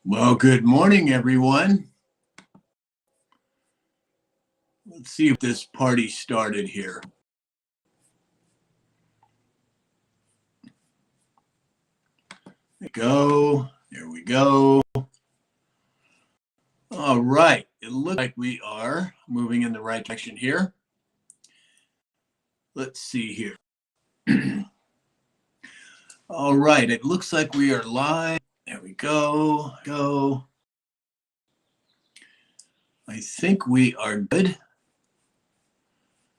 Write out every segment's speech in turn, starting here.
Well, good morning, everyone. Let's see if this party started here. There we go. There we go. All right. It looks like we are moving in the right direction here. Let's see here. All right. It looks like we are live. There we go. I think we are good.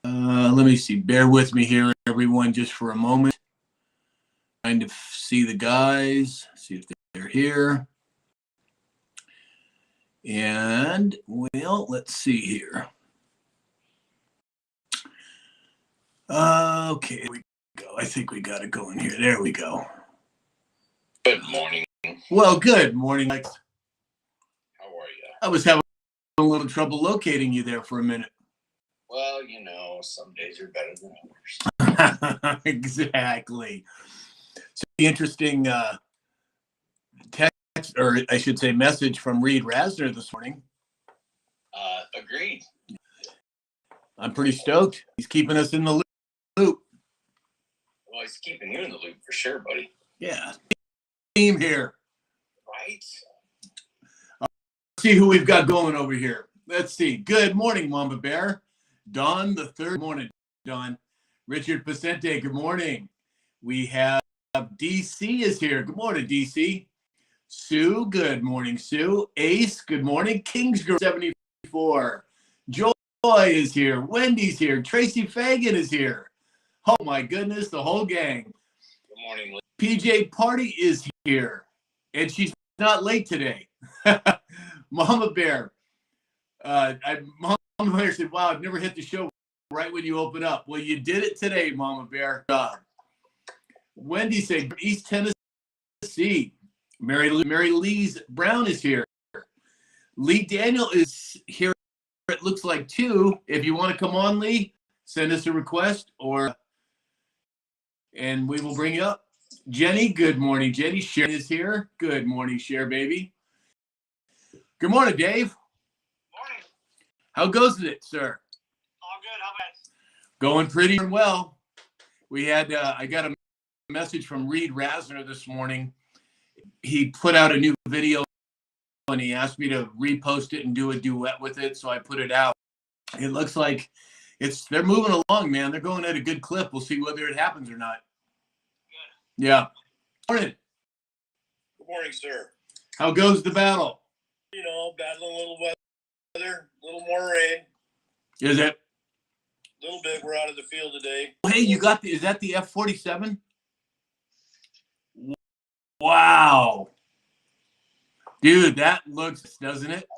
Let me see. Bear with me here, everyone, just for a moment. Trying to see the guys, see if they're here. And, well, let's see here. Okay, here we go. I think we got it going here. There we go. Good morning. Well, good morning, Lex. How are you? I was having a little trouble locating you there for a minute. Well, some days are better than others. Exactly. So the interesting text, or I should say message from Reed Rasner this morning. Agreed. I'm pretty stoked. He's keeping us in the loop. Well, he's keeping you in the loop for sure, buddy. Yeah. Team here. Right? Let's see who we've got going over here. Let's see. Good morning, Mama Bear. Don the third morning. Don. Richard Pacente, good morning. We have DC is here. Good morning, DC. Sue, good morning, Sue. Ace, good morning. Kingsgirl 74. Joy is here. Wendy's here. Tracy Fagan is here. Oh my goodness, the whole gang. Good morning. PJ Party is here. And she's not late today. Mama Bear. Mama Bear said, wow, I've never hit the show right when you open up. Well, you did it today, Mama Bear. Wendy said, East Tennessee. Mary Lee's Brown is here. Lee Daniel is here, it looks like, too. If you want to come on, Lee, send us a request, and we will bring you up. Jenny, good morning, Jenny. Cher is here. Good morning, Cher, baby. Good morning, Dave. Morning. How goes it, sir? All good. How about it? Going pretty well. We had, I got a message from Reed Rasner this morning. He put out a new video and he asked me to repost it and do a duet with it. So I put it out. It looks like they're moving along, man. They're going at a good clip. We'll see whether it happens or not. Good. Yeah. Morning. Good morning, sir. How goes the battle? Battling a little weather, a little more rain. Is it? A little bit. We're out of the field today. Hey, you got is that the F-47? Wow. Dude, that looks, doesn't it?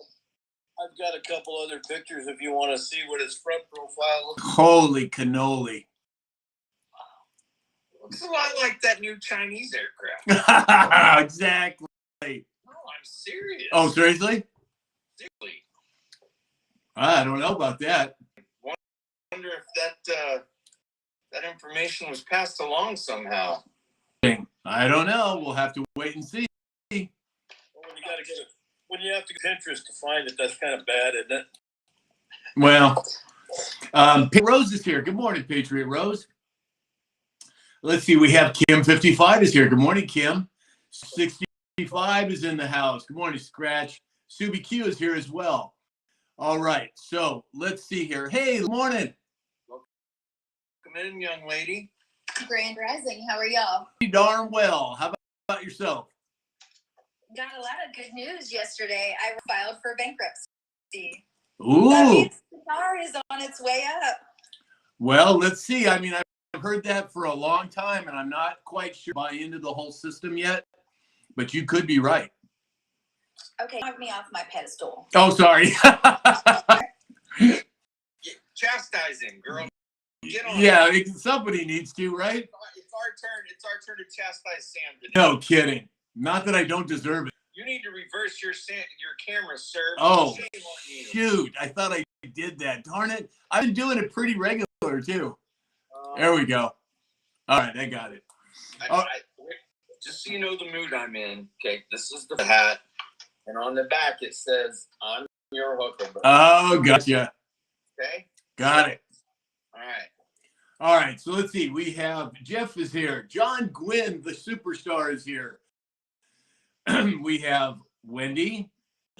I've got a couple other pictures if you want to see what his front profile looks like. Holy cannoli. Looks a lot like that new Chinese aircraft. Exactly. No, I'm serious. Oh, seriously? Seriously. I don't know about that. I wonder if that information was passed along somehow. I don't know. We'll have to wait and see. Well, when you have to get Pinterest to find it, that's kind of bad, isn't it? Well, Rose is here. Good morning, Patriot Rose. Let's see. We have Kim 55 is here. Good morning, Kim. 65 is in the house. Good morning, Scratch. Subi Q is here as well. All right. So let's see here. Hey, good morning. Welcome in, young lady. Grand Rising. How are y'all? Darn well. How about yourself? Got a lot of good news yesterday. I filed for bankruptcy. Ooh. That means the car is on its way up. Well, let's see. I mean, I've heard that for a long time, and I'm not quite sure buy into the whole system yet, but you could be right. Okay, knock me off my pedestal. Oh, sorry. Chastising, girl. Get on. Yeah, somebody needs to, right? It's our turn. It's our turn to chastise Sam today. No kidding. Not that I don't deserve it. You need to reverse your camera, sir. Oh, Shame on you. shoot. I thought I did that. Darn it. I've been doing it pretty regular, too. There we go. All right, I got it. Just so you know the mood I'm in. Okay, this is the hat. and on the back it says, "I'm your Huckleberry." Oh, gotcha. Okay. Got it. All right. All right. So let's see. We have Jeff is here. John Gwynn, the superstar, is here. We have Wendy.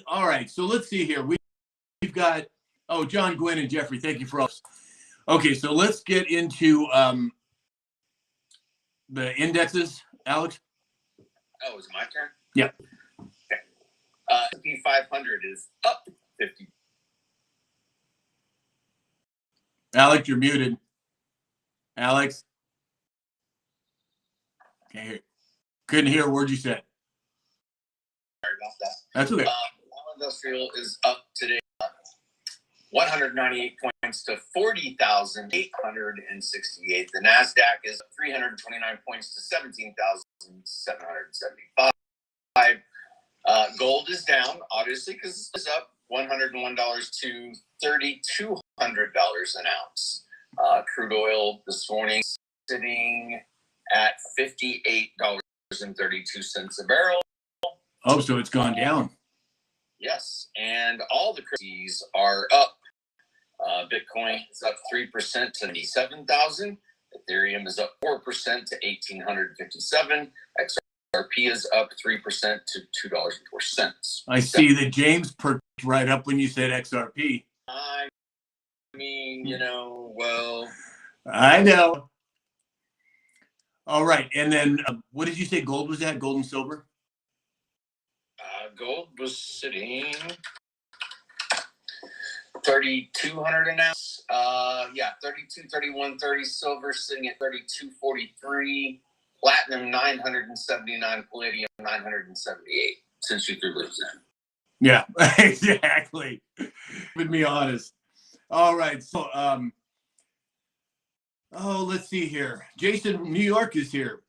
All right. So let's see here. We've got, oh, John Gwynn and Jeffrey. Thank you for us. Okay. So let's get into the indexes, Alex. Oh, is it my turn? Yep. Okay. S&P 500 is up 50. Alex, you're muted. Alex. Can't hear. Couldn't hear a word you said. Sorry about that. That's okay. Dow Industrial is up today 198 points to 40,868. The NASDAQ is 329 points to 17,775. Gold is down, obviously, because it's up $101 to $3,200 an ounce. Crude oil this morning sitting at $58.32 a barrel. Oh, so it's gone down. Yes, and all the currencies are up. Bitcoin is up 3% to 77,000. Ethereum is up 4% to 1,857. XRP is up 3% to $2.04. I see that James perked right up when you said XRP. I mean, well. I know. All right. And then what did you say gold was at? Gold and silver? Gold was sitting 3,200 an ounce. 32, 31, 30. Silver sitting at 32.43. Platinum 979. Palladium 978. Since you threw those in. Yeah, exactly. Keeping me honest. All right. So, let's see here. Jason, New York is here.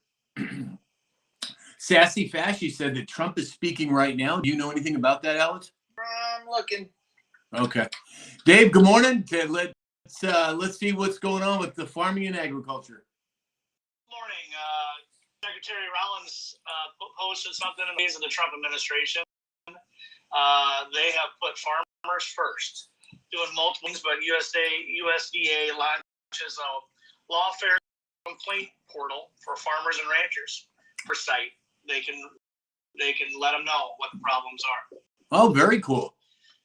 Sassy Fashy said that Trump is speaking right now. Do you know anything about that, Alex? I'm looking. Okay. Dave, good morning. Okay, let's see what's going on with the farming and agriculture. Morning. Secretary Rollins posted something in the days of the Trump administration. They have put farmers first, doing multiple things, but USDA launches a lawfare complaint portal for farmers and ranchers per site. They can let them know what the problems are. Oh, very cool.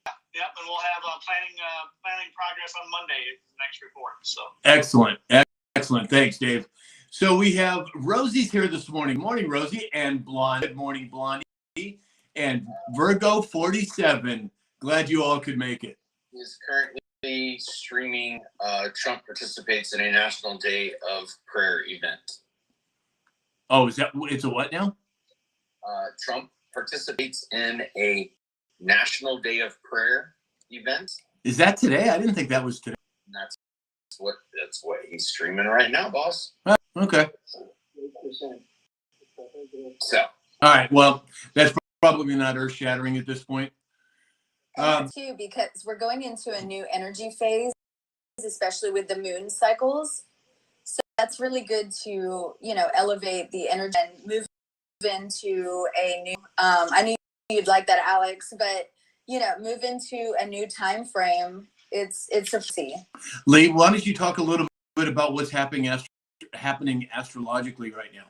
Yep, and we'll have planning progress on Monday. Next report. So Excellent. Excellent. Thanks, Dave. So we have Rosie's here this morning. Morning, Rosie, and Blondie. Good morning, Blondie, and Virgo 47. Glad you all could make it. He is currently streaming. Trump participates in a National Day of Prayer event. Oh, it's a what now? Trump participates in a National Day of Prayer event. Is that today? I didn't think that was today. And that's what he's streaming right now, boss. Okay. So. All right. Well, that's probably not earth-shattering at this point. Too, because we're going into a new energy phase, especially with the moon cycles. So that's really good to, elevate the energy and move into a new, I knew you'd like that, Alex, but, move into a new time frame. It's a see. Lee, why don't you talk a little bit about what's happening astrologically right now?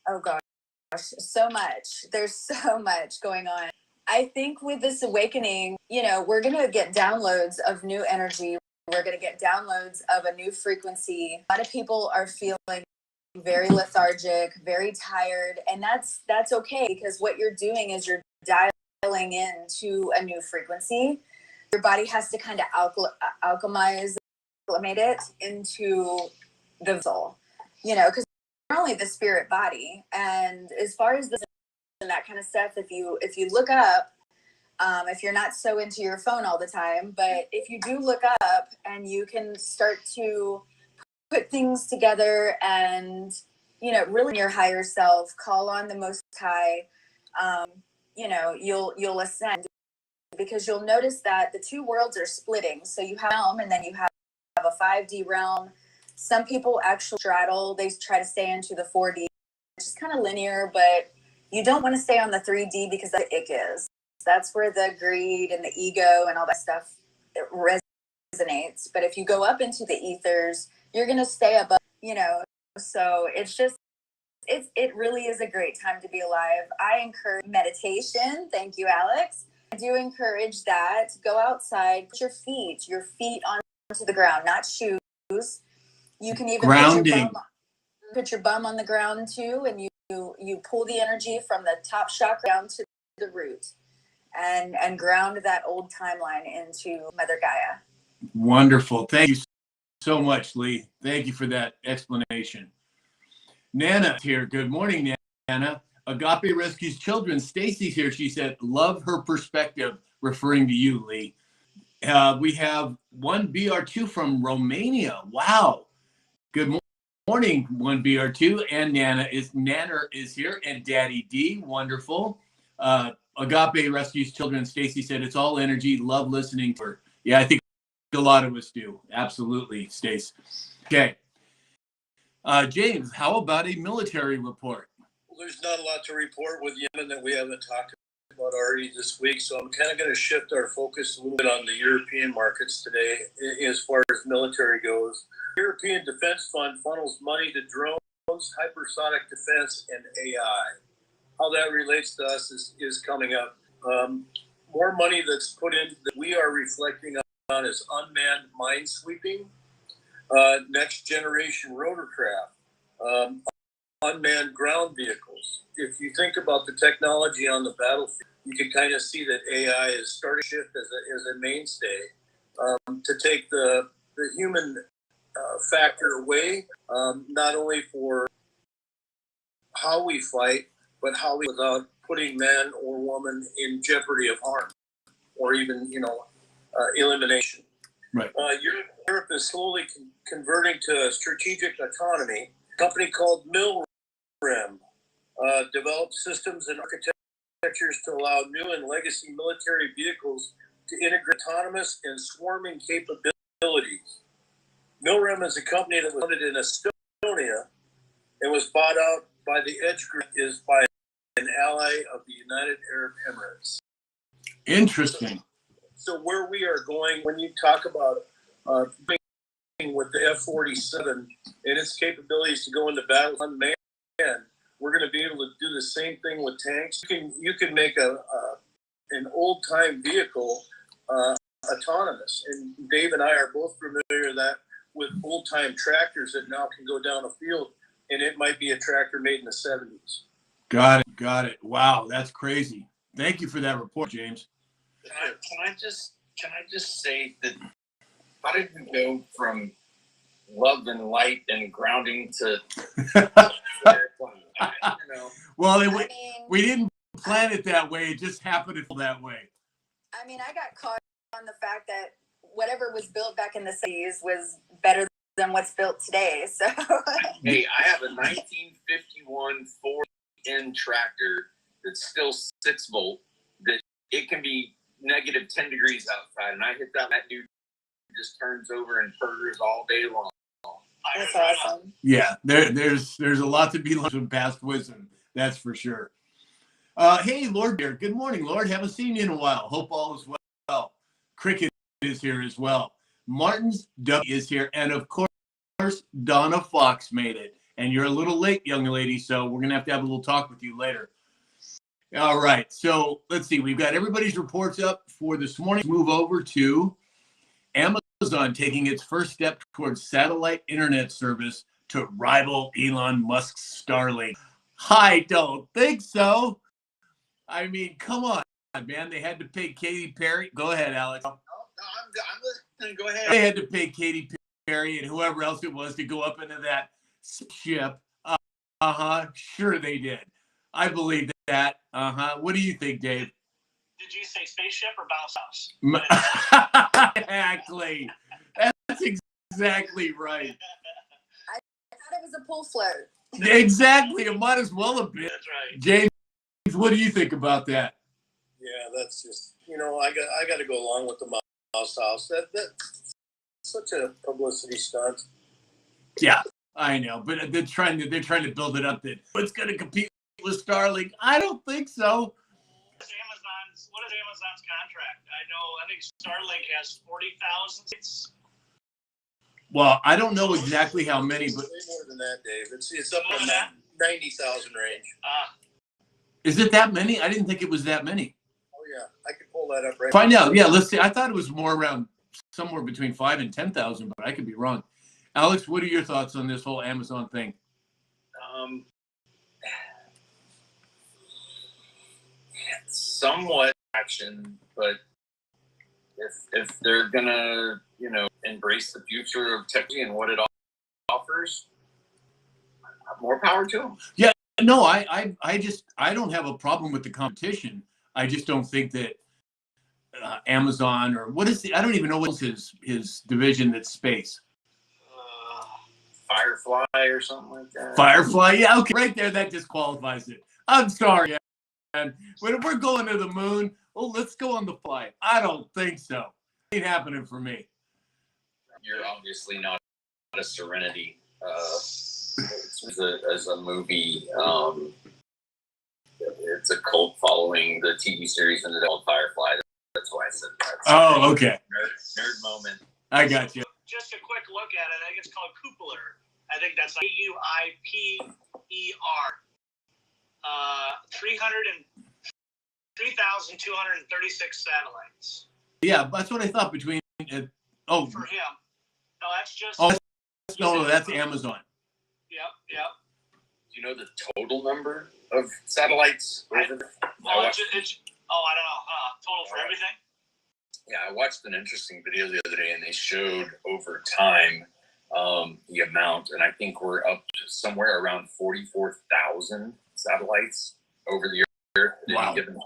Oh, gosh, so much. There's so much going on. I think with this awakening, we're going to get downloads of new energy. We're going to get downloads of a new frequency. A lot of people are feeling very lethargic, very tired, and that's okay, because what you're doing is you're dialing into a new frequency. Your body has to kind of acclimate it into the soul, because you're only the spirit body. And as far as this and that kind of stuff, if you look up, if you're not so into your phone all the time, but if you do look up and you can start to put things together and, really your higher self, call on the Most High, you'll ascend, because you'll notice that the two worlds are splitting. So you have realm, and then you have a 5D realm. Some people actually straddle. They try to stay into the 4D, which is kind of linear, but you don't want to stay on the 3D because the ick is. That's where the greed and the ego and all that stuff it resonates. But if you go up into the ethers, you're going to stay above, so it's just, it really is a great time to be alive. I encourage meditation. Thank you, Alex. I do encourage that. Go outside, put your feet onto the ground, not shoes. You can even put your bum on the ground too, and you pull the energy from the top chakra down to the root and ground that old timeline into Mother Gaia. Wonderful. Thank you so much, Lee. Thank you for that explanation. Nana's here. Good morning, Nana. Agape Rescues Children. Stacy's here. She said, love her perspective, referring to you, Lee. We have one BR2 from Romania. Wow. Good morning, one BR2. And Nana is here, and Daddy D. Wonderful. Agape Rescues Children. Stacy said, it's all energy. Love listening to her. Yeah, I think a lot of us do. Absolutely, Stace. Okay. James, how about a military report? Well, there's not a lot to report with Yemen that we haven't talked about already this week, so I'm kind of going to shift our focus a little bit on the European markets today as far as military goes. The European Defense Fund funnels money to drones, hypersonic defense, and AI. How that relates to us is coming up. More money that's put in that we are reflecting on is unmanned minesweeping, next generation rotorcraft, unmanned ground vehicles. If you think about the technology on the battlefield, you can kind of see that AI is starting to shift as a mainstay to take the human factor away, not only for how we fight, but how we, without putting man or woman in jeopardy of harm or even, elimination. Right. Europe is slowly converting to strategic autonomy. A company called Milrem developed systems and architectures to allow new and legacy military vehicles to integrate autonomous and swarming capabilities. Milrem is a company that was founded in Estonia and was bought out by the Edge Group, is by an ally of the United Arab Emirates. Interesting. So where we are going, when you talk about with the F-47 and its capabilities to go into battle unmanned, we're going to be able to do the same thing with tanks. You can make an old-time vehicle autonomous, and Dave and I are both familiar with that with old-time tractors that now can go down a field, and it might be a tractor made in the 70s. Got it. Wow, that's crazy. Thank you for that report, James. Can I just say that how did we go from love and light and grounding to Well, we didn't plan it that way. It just happened that way. I mean, I got caught on the fact that whatever was built back in the 60s was better than what's built today. So hey, I have a 1951 4N tractor that's still 6-volt that it can be negative 10 degrees outside, and I hit that dude just turns over and purrs all day long. that's awesome. Yeah, there's a lot to be learned from past wisdom. That's for sure. Hey, Lord here. Good morning, Lord. Haven't seen you in a while. Hope all is well. Cricket is here as well. Martin's W is here, and of course, Donna Fox made it. And you're a little late, young lady, so we're gonna have to have a little talk with you later. All right, so let's see. We've got everybody's reports up for this morning. Move over to Amazon taking its first step towards satellite internet service to rival Elon Musk's Starlink. I don't think so. I mean, come on, man. They had to pay Katy Perry. Go ahead, Alex. No, I'm listening. Go ahead. They had to pay Katy Perry and whoever else it was to go up into that ship. Sure they did. I believe that. What do you think, Dave? Did you say spaceship or bounce house? Exactly. That's exactly right. I thought it was a pull float. Exactly. It might as well have been. That's right. James, what do you think about that? Yeah, that's just, I got to go along with the mouse house. That's such a publicity stunt. Yeah, I know, but they're trying to build it up that it's going to compete with Starlink. I don't think so. Amazon's what is Amazon's contract? I think Starlink has 40,000 seats. Well, I don't know exactly how many, but Way more than that, Dave. It's up in that 90,000 range. is it that many? I didn't think it was that many. Oh yeah, I can pull that up right Find out. Yeah, let's see. I thought it was more around somewhere between 5 and 10,000, but I could be wrong. Alex, what are your thoughts on this whole Amazon thing? Somewhat action, but if they're gonna, embrace the future of technology and what it offers, more power to them. Yeah, no, I don't have a problem with the competition. I just don't think that Amazon or I don't even know what's his division that's space. Firefly or something like that. Firefly, yeah, okay, right there, that disqualifies it. I'm sorry, man. But if we're going to the moon, well, let's go on the fly. I don't think so. It ain't happening for me. You're obviously not a Serenity as a movie. It's a cult following the TV series and the old Firefly. That's why I said that. Oh, okay. Nerd moment. I got you. Just a quick look at it. I think it's called Kuiper. I think that's Kuiper. 3,236 satellites. Yeah, that's what I thought between. Oh, For him. No, that's just. oh, no, that's Amazon. Yep. Do you know the total number of satellites? I don't know. Total for everything? Yeah, I watched an interesting video the other day, and they showed over time the amount, and I think we're up to somewhere around 44,000 satellites over the Earth. Wow. Given.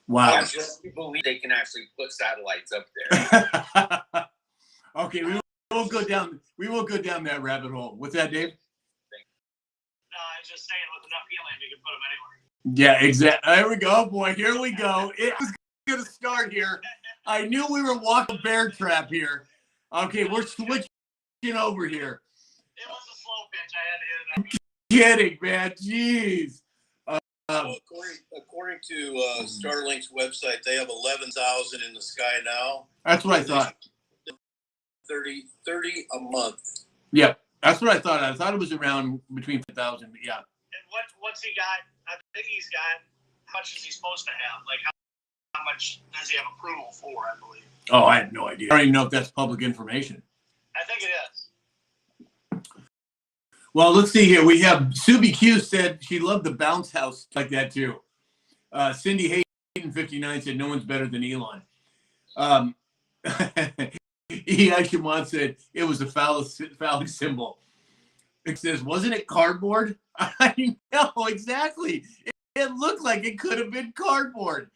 Wow. I just believe they can actually put satellites up there. Okay, we won't go down. We won't go down that rabbit hole. What's that, Dave? No, I'm just saying with enough helium, you can put them anywhere. Yeah, exactly. There we go, boy. Here we go. It was going to start here. I knew we were walking bear trap here. Okay, we're switching over here. It was a slow pitch. I had to hit it up. Kidding, man. Jeez. Well, according to Starlink's website, they have 11,000 in the sky now. That's what I thought. 30 a month. Yeah, that's what I thought. I thought it was around between 5,000, but yeah. And what's he got? I think he's got, how much is he supposed to have? Like, how much does he have approval for, I believe? Oh, I have no idea. I don't even know if that's public information. I think it is. Well, let's see here. We have Subi Q said she loved the bounce house like that too. Cindy Hayden 59 said no one's better than Elon. E. Aishamon said it was a phallic symbol. It says, wasn't it cardboard? I know, exactly. It looked like it could have been cardboard.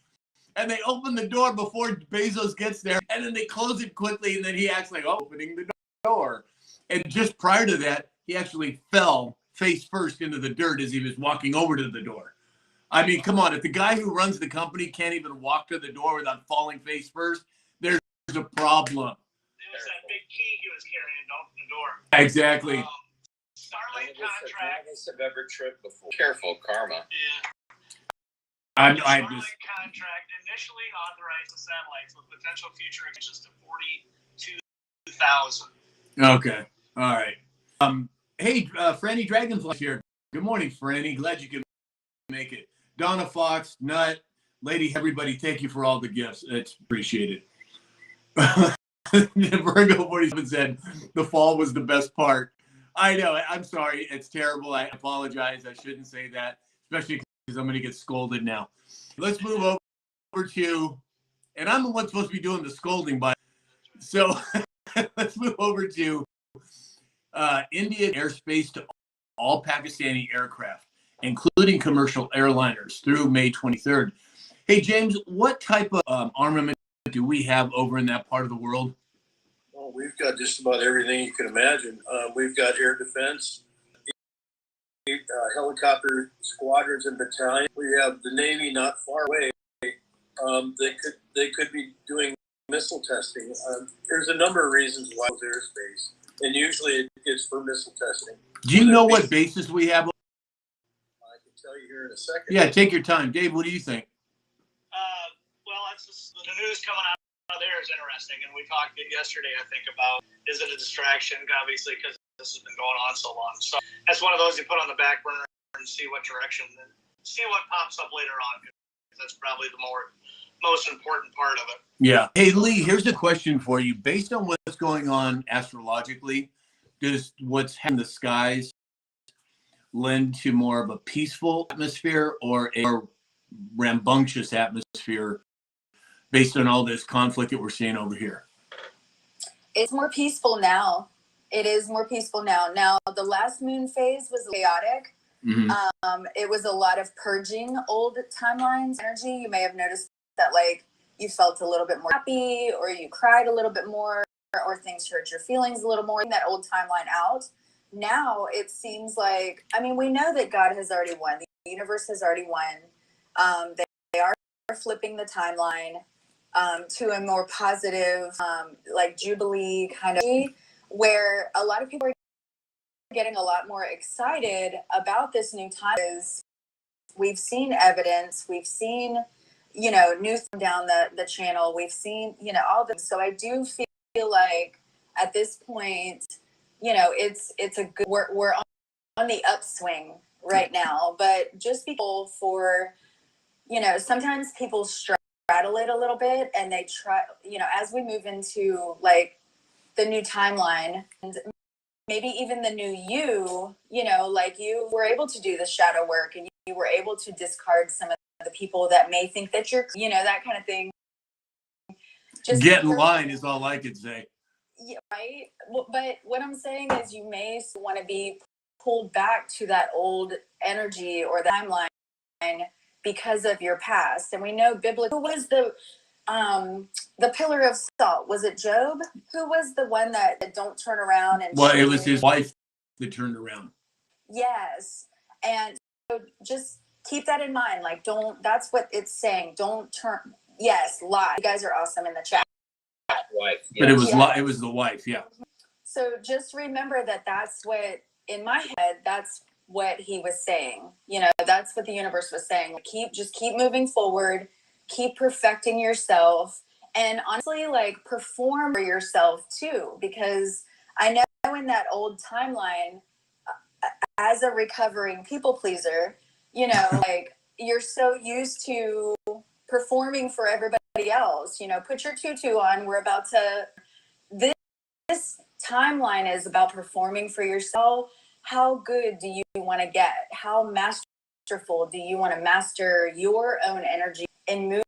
And they open the door before Bezos gets there, and then they close it quickly, and then he acts like opening the door. And just prior to that, he actually fell face first into the dirt as he was walking over to the door. I mean, come on. If the guy who runs the company can't even walk to the door without falling face first, there's a problem. It was that big key he was carrying to open the door. Exactly. Starlink contract. I've ever tripped before. Careful, karma. Yeah. I'm Starlink just. contract initially authorized the satellites with potential future extensions to 42,000. Okay. All right. Hey, Franny Dragonfly here. Good morning, Franny. Glad you could make it. Donna Fox, Nut, Lady, everybody, thank you for all the gifts. It's appreciated. Virgo 47 said the fall was the best part. I know. I'm sorry. It's terrible. I apologize. I shouldn't say that, especially because I'm going to get scolded now. Let's move over to, and I'm the one supposed to be doing the scolding, but so let's move over to Indian airspace to all Pakistani aircraft, including commercial airliners, through May 23rd. Hey, James, what type of armament do we have over in that part of the world? Well, we've got just about everything you can imagine. We've got air defense, helicopter squadrons and battalions. We have the Navy not far away. They could be doing missile testing. There's a number of reasons why it's airspace, and usually it's for missile testing. Do you know what bases we have? I can tell you here in a second. Yeah, take your time. Dave, what do you think? news coming out of there is interesting. And we talked yesterday, I think, about is it a distraction, obviously, because this has been going on so long. So that's one of those you put on the back burner and see what direction, and see what pops up later on. That's probably the most important part of it. Yeah. Hey, Lee, here's a question for you. Based on what's going on astrologically, does what's happening in the skies lend to more of a peaceful atmosphere or a more rambunctious atmosphere based on all this conflict that we're seeing over here? It's more peaceful now. It is more peaceful now. Now, the last moon phase was chaotic. Mm-hmm. It was a lot of purging old timelines, energy. You may have noticed that, like, you felt a little bit more happy, or you cried a little bit more, or things hurt your feelings a little more. That old timeline out. Now it seems like, I mean, we know that God has already won. The universe has already won. They are flipping the timeline to a more positive, like Jubilee kind of, where a lot of people are getting a lot more excited about this new time. Is we've seen evidence, we've seen, you know, news down the channel, we've seen, you know, all this. So I do feel like at this point, you know, it's a good, we're on the upswing right now, but just people for, you know, sometimes people straddle it a little bit, and they try, you know, as we move into like the new timeline and maybe even the new you know, like you were able to do the shadow work, and you were able to discard some of the people that may think that you're, you know, that kind of thing. Just get in line is all I could say. Yeah, right. But what I'm saying is you may want to be pulled back to that old energy or the timeline because of your past. And we know biblically, who was the pillar of salt? Was it Job? Who was the one that don't turn around and well, it was his wife that turned around. Yes. And so just keep that in mind. Like, don't, that's what it's saying. Don't turn, yes, lie. You guys are awesome in the chat. Wife, yes. But it was it was the wife, yeah. So just remember that that's what, in my head, that's what he was saying. You know, that's what the universe was saying. Just keep moving forward, keep perfecting yourself, and honestly, like, perform for yourself too. Because I know in that old timeline, as a recovering people pleaser, you know, like, you're so used to performing for everybody else. You know, put your tutu on. We're about to, this timeline is about performing for yourself. How good do you want to get? How masterful do you want to master your own energy and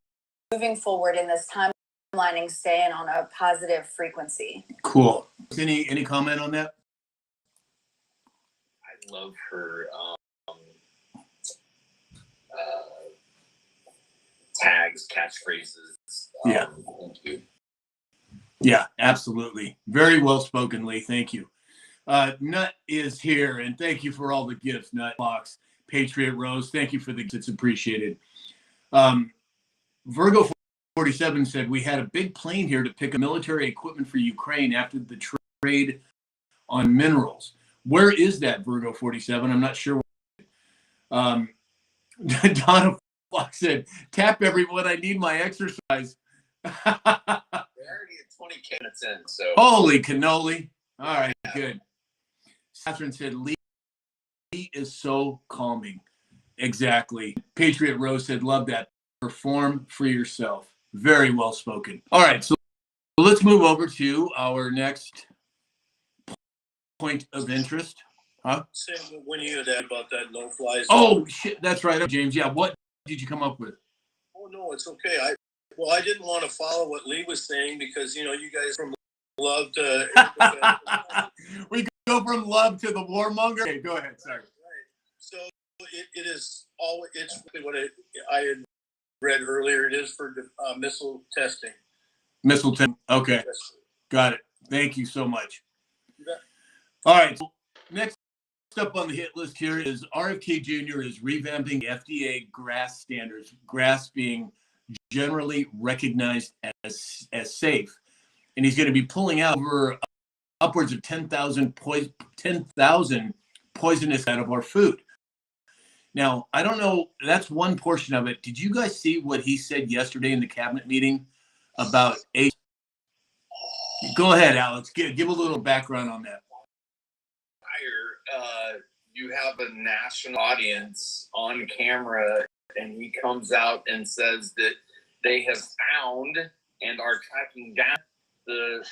moving forward in this timelining, staying on a positive frequency? Cool. Any comment on that? I love her tags, catchphrases. Yeah. Thank you. Yeah, absolutely. Very well spoken, Lee. Thank you. Nut is here, and thank you for all the gifts, Nut Box, Patriot Rose. Thank you for the gifts. It's appreciated. Virgo 47 said, we had a big plane here to pick up military equipment for Ukraine after the trade on minerals. Where is that, Virgo 47? I'm not sure. Donna Fox said, tap everyone. I need my exercise. We're already at 20 minutes in, so. Holy cannoli. All right, good. Catherine said, Lee is so calming. Exactly. Patriot Rose said, love that. Perform for yourself. Very well spoken. All right, so let's move over to our next point of interest. Huh? Same when you had asked about that no-fly zone. Oh, shit. That's right, James. Yeah, what did you come up with? Oh, no, it's okay. I didn't want to follow what Lee was saying because, you know, you guys from love to... We go from love to the warmonger. Okay, go ahead. Sorry. Right. So it is all, it's really what I had read earlier. It is for missile testing. Missile testing. Okay. Yes. Got it. Thank you so much. Yeah. All right. So next up on the hit list here is RFK Jr. is revamping FDA GRAS standards, GRAS being generally recognized as safe. And he's going to be pulling out over upwards of 10,000 poisonous out of our food. Now, I don't know. That's one portion of it. Did you guys see what he said yesterday in the cabinet meeting about AIDS. Go ahead, Alex. Give a little background on that. You have a national audience on camera, and he comes out and says that they have found and are tracking down the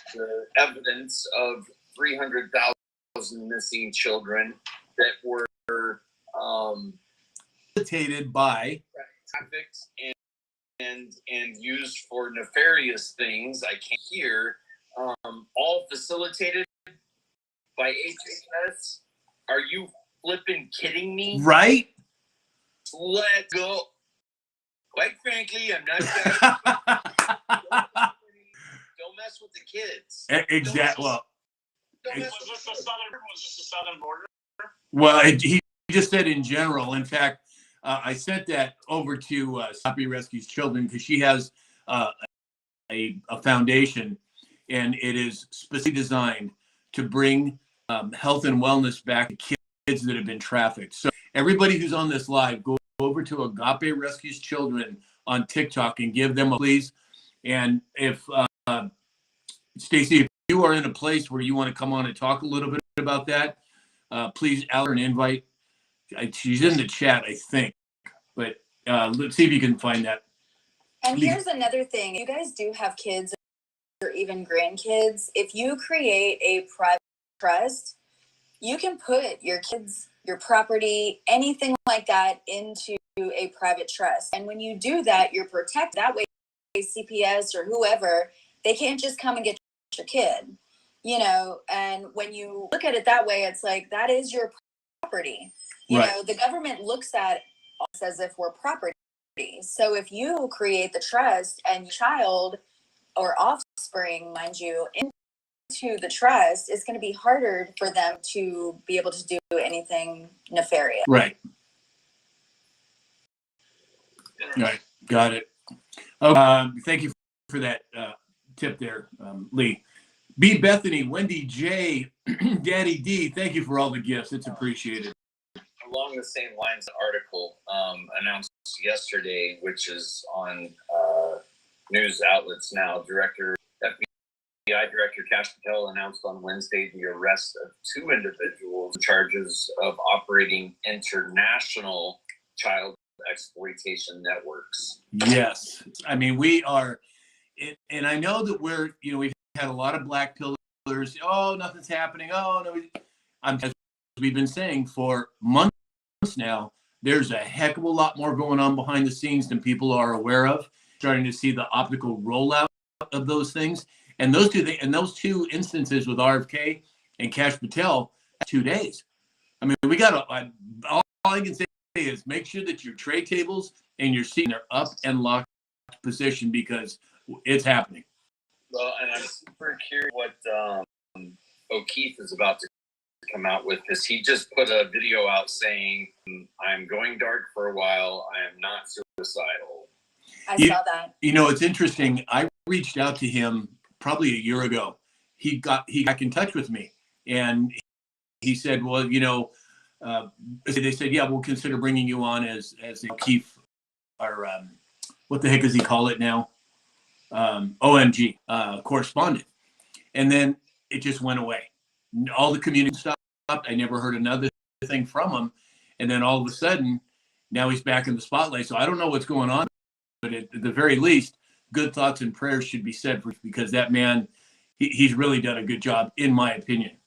evidence of 300,000 missing children that were facilitated by trafficked and used for nefarious things. I can't hear. All facilitated by HHS. Are you flipping kidding me? Right? Let's go. Quite frankly, I'm not. Don't mess with the kids. Exactly. Well, Was this the southern border? well, he just said in general. In fact, I sent that over to Gape Rescues Children because she has a foundation, and it is specifically designed to bring health and wellness back to kids that have been trafficked. So everybody who's on this live, go over to Agape Rescues Children on TikTok and give them a please. And if Stacy, if you are in a place where you want to come on and talk a little bit about that, please allow her an invite. She's in the chat, I think, but let's see if you can find that. And here's another thing. You guys do have kids or even grandkids. If you create a private trust, you can put your kids, your property, anything like that into a private trust. And when you do that, you're protected. That way, CPS or whoever, they can't just come and get your kid, you know. And when you look at it that way, it's like that is your property. You know, the government looks at us as if we're property. So if you create the trust and your child or offspring, mind you, into the trust, it's going to be harder for them to be able to do anything nefarious. Right. Right. Got it. Okay. Thank you for that tip there, Lee. B. Bethany, Wendy J, Daddy D, thank you for all the gifts. It's appreciated. Along the same lines, the article announced yesterday, which is on news outlets now, FBI Director Kash Patel announced on Wednesday the arrest of 2 individuals in charges of operating international child exploitation networks. Yes. I mean, we are, and I know that we've had a lot of black pillars. Oh, nothing's happening. Oh, no. As we've been saying for months now, there's a heck of a lot more going on behind the scenes than people are aware of. Starting to see the optical rollout of those things. And those two instances with RFK and Kash Patel, 2 days. I mean, we got to, all I can say is make sure that your tray tables and your seats are up and locked position because it's happening. Well, and I'm super curious what O'Keefe is about to come out with, because he just put a video out saying, I'm going dark for a while. I am not suicidal. I saw that. You know, it's interesting. I reached out to him probably a year ago. He got in touch with me, and he said, well, you know, they said, yeah, we'll consider bringing you on as O'Keefe, or what the heck does he call it now? OMG, correspondent. And then it just went away. All the community stopped. I never heard another thing from him. And then all of a sudden, now he's back in the spotlight. So I don't know what's going on, but at the very least, good thoughts and prayers should be said for, because that man, he's really done a good job, in my opinion.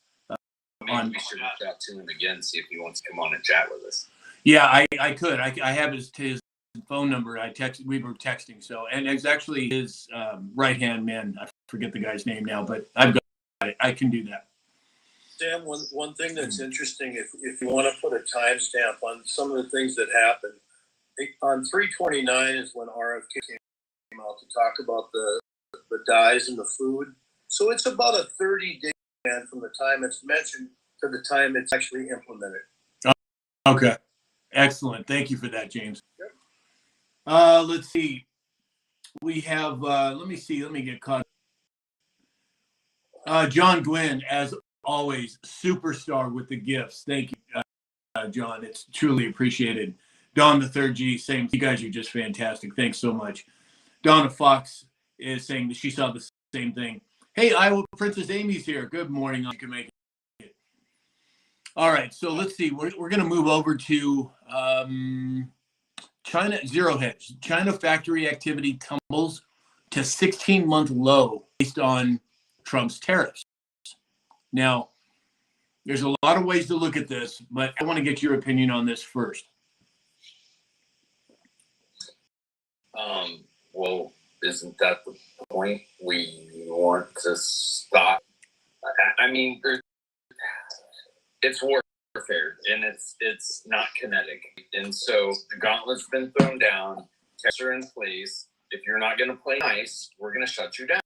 Maybe we should reach out to him again, see if he wants to come on and chat with us. Yeah, I could. I have his phone number. We were texting. So, and it's actually his right-hand man. I forget the guy's name now, but I've got it. I can do that. Sam, one thing that's interesting, if you want to put a timestamp on some of the things that happened, on 3/29 is when RFK came out to talk about the dyes in the food. So it's about a 30-day span from the time it's mentioned to the time it's actually implemented. Okay. Excellent. Thank you for that, James. Yep. Let's see. We have, let me get caught. John Gwynn, as always, superstar with the gifts. Thank you, John. It's truly appreciated. Don the Third G, same. You guys are just fantastic. Thanks so much. Donna Fox, is saying that she saw the same thing. Hey, Iowa Princess Amy's here. Good morning. You can make it. All right, so let's see. We're going to move over to China zero hedge. China factory activity tumbles to 16-month low based on Trump's tariffs. Now, there's a lot of ways to look at this, but I want to get your opinion on this first. Well, isn't that the point? We want to stop. I mean, it's warfare, and it's not kinetic. And so the gauntlet's been thrown down. Tests are in place. If you're not going to play nice, we're going to shut you down.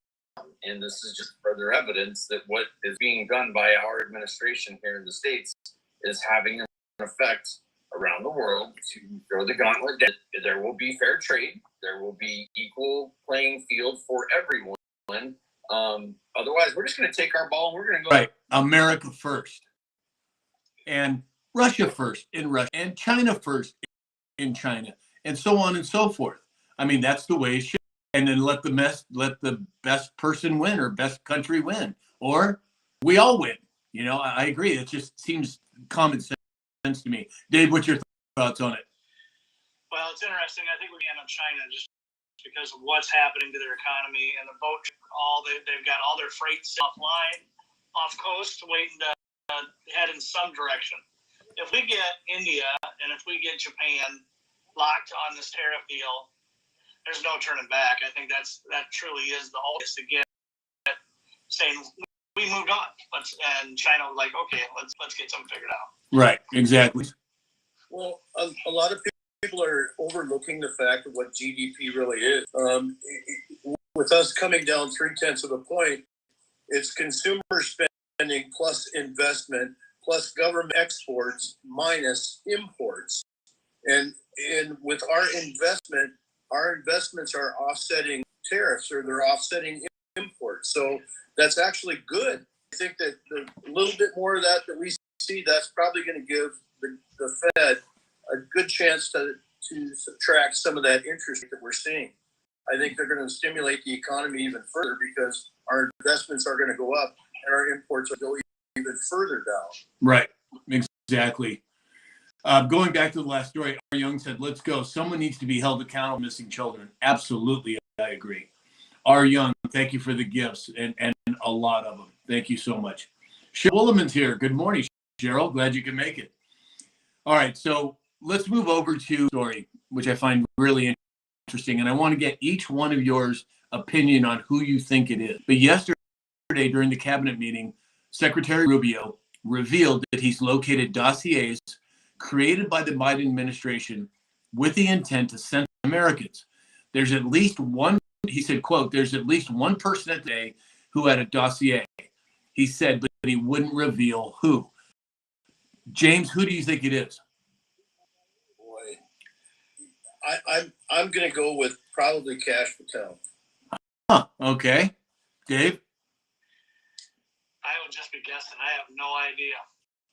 And this is just further evidence that what is being done by our administration here in the States is having an effect around the world to throw the gauntlet down. There will be fair trade. There will be equal playing field for everyone. Otherwise, we're just going to take our ball and we're going to go. Right. America first. And Russia first in Russia. And China first in China. And so on and so forth. I mean, that's the way it should. And then let the best person win or best country win. Or we all win. You know, I agree. It just seems common sense to me. Dave, what's your thoughts on it? Well, it's interesting. I think we're getting on China just because of what's happening to their economy and the boat. They've got all their freight offline, off coast, waiting to head in some direction. If we get India and if we get Japan locked on this tariff deal, there's no turning back. I think that truly is the whole is to get saying we moved on. And China was like, okay, let's get something figured out. Right. Exactly. Well, a lot of people are overlooking the fact of what GDP really is. With us coming down 0.3 of a point, it's consumer spending plus investment plus government exports minus imports. And with our investments are offsetting tariffs or they're offsetting imports. So that's actually good. I think that a little bit more of that we see, that's probably going to give the Fed a good chance to subtract some of that interest that we're seeing. I think they're going to stimulate the economy even further because our investments are going to go up and our imports are going even further down. Right. Exactly. Going back to the last story, our Young said, let's go. Someone needs to be held accountable for missing children. Absolutely. I agree. Our Young, thank you for the gifts and a lot of them. Thank you so much. Cheryl Williman's here. Good morning, Cheryl. Glad you can make it. All right. So let's move over to the story, which I find really interesting. And I want to get each one of yours opinion on who you think it is. But yesterday during the cabinet meeting, Secretary Rubio revealed that he's located dossiers created by the Biden administration with the intent to censor Americans. There's at least one, he said, quote, there's at least one person today who had a dossier. He said, but he wouldn't reveal who. James, who do you think it is? Boy, I'm going to go with probably Kash Patel. Huh, okay. Dave? I would just be guessing. I have no idea.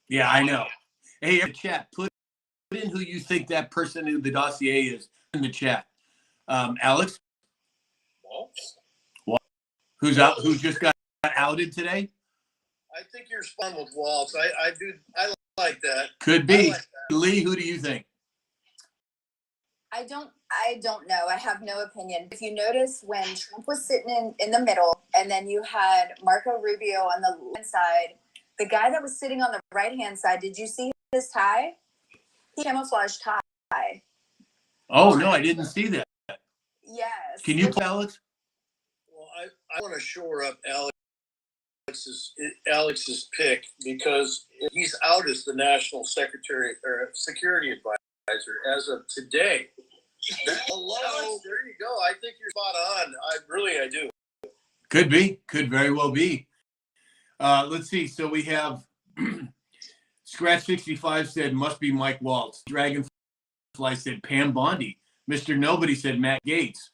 Yeah, I know. Hey, in the chat, put in who you think that person in the dossier is in the chat. Alex? Waltz? Who's out? Who just got outed today? I think you're spun with Waltz. I like that. Could be. Like that. Lee, who do you think? I don't know. I have no opinion. If you notice when Trump was sitting in the middle and then you had Marco Rubio on the left side, the guy that was sitting on the right-hand side, did you see his tie? He camouflage tie. Oh, no, I didn't see that. Yes. Can you play Alex? Well, I want to shore up Alex's pick because he's out as the national secretary or security advisor as of today. Hello. Alex, there you go. I think you're spot on. I do. Could be. Could very well be. Let's see. So we have Scratch 65 said must be Mike Waltz. Dragonfly said Pam Bondi. Mr. Nobody said Matt Gaetz.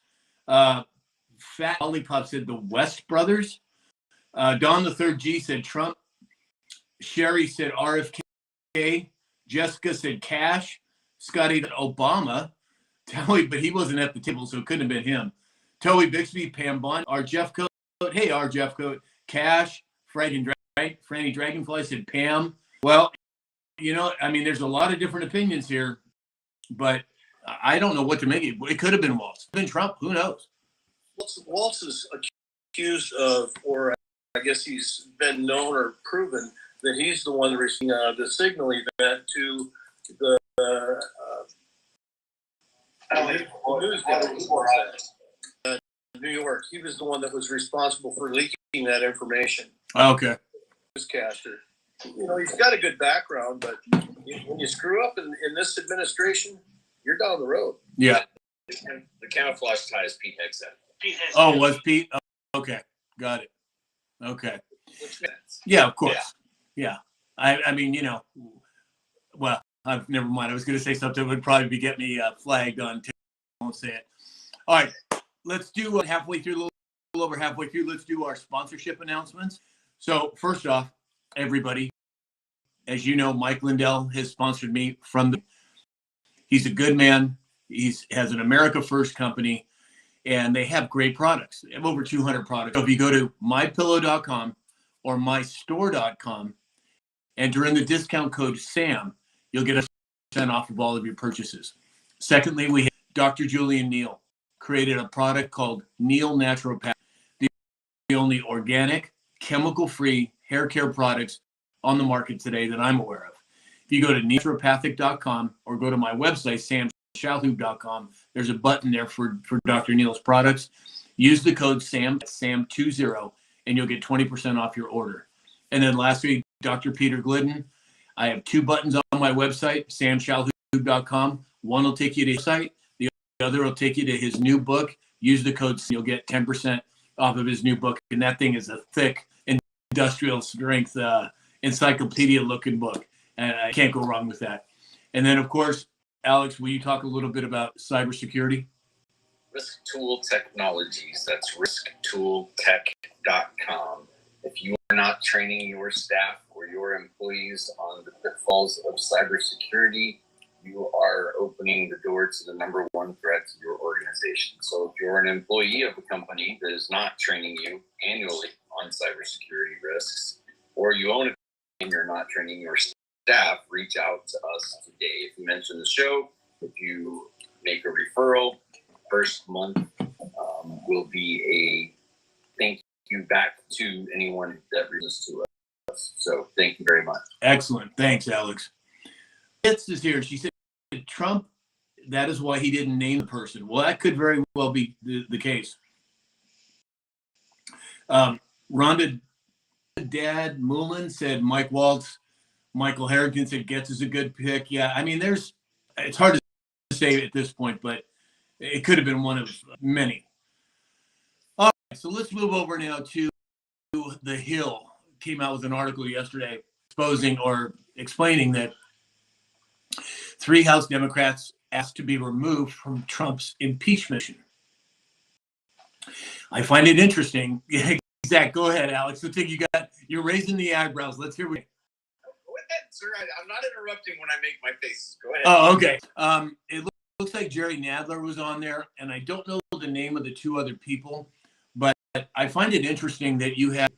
Fat Lollipop said the West Brothers. Don the Third G said Trump. Sherry said RFK. Jessica said Cash. Scotty said Obama. But he wasn't at the table, so it couldn't have been him. Toby Bixby, Pam Bond, our Jeff Coat. Hey, our Jeff Coat. Cash, Franny Dragonfly said Pam. Well, you know, I mean, there's a lot of different opinions here, but I don't know what to make it. It could have been Waltz. Been Trump. Who knows? Waltz is accused of, or I guess he's been known or proven that he's the one receiving the signal event to the news guy, New York. He was the one that was responsible for leaking that information. Okay. Newscaster. You know, he's got a good background, but when you screw up in this administration, you're down the road. Yeah. The camouflage tie is Pete Hegseth. Pete has Oh, was Pete? Oh, okay. Got it. Okay. Which means Yeah, of course. Yeah. I mean, you know, well, never mind. I was going to say something that would probably get me flagged on. I won't say it. All right. Let's do halfway through, a little over halfway through. Let's do our sponsorship announcements. So first off, everybody, as you know, Mike Lindell has sponsored me he's a good man. Has an America First company, and they have great products. They have over 200 products. So if you go to mypillow.com or mystore.com, enter in the discount code SAM, you'll get a % off of all of your purchases. Secondly, we have Dr. Julian Neal created a product called Neal Naturopath, the only organic, chemical-free hair care products on the market today that I'm aware of. If you go to naturopathic.com or go to my website, samshalhoub.com, there's a button there for Dr. Neal's products. Use the code SAM20, and you'll get 20% off your order. And then lastly, Dr. Peter Glidden. I have 2 buttons on my website, samshalhoub.com. One will take you to his site. The other will take you to his new book. Use the code, you'll get 10% off of his new book. And that thing is a thick, industrial strength, encyclopedia-looking book. And I can't go wrong with that. And then, of course, Alex, will you talk a little bit about cybersecurity? Risk Tool Technologies. That's risktooltech.com. If you are not training your staff or your employees on the pitfalls of cybersecurity, you are opening the door to the number one threat to your organization. So if you're an employee of a company that is not training you annually on cybersecurity risks, or you own it and you're not training your staff, reach out to us today. If you mention the show, if you make a referral, first month will be a thank you back to anyone that reaches to us. So thank you very much. Excellent. Thanks, Alex. Fitz is here. She said, Trump, that is why he didn't name the person. Well, that could very well be the case. Rhonda Dad Moulin said Mike Waltz. Michael Harrington said Getz is a good pick. Yeah, I mean, it's hard to say at this point, but it could have been one of many. All right, so let's move over now to The Hill. Came out with an article yesterday exposing or explaining that 3 House Democrats asked to be removed from Trump's impeachment. I find it interesting. Zach, go ahead, Alex. Let's think you're raising the eyebrows. Let's hear what. Go ahead, sir. I'm not interrupting when I make my faces. Go ahead. Oh, okay. It looks like Jerry Nadler was on there, and I don't know the name of the 2 other people, but I find it interesting that you have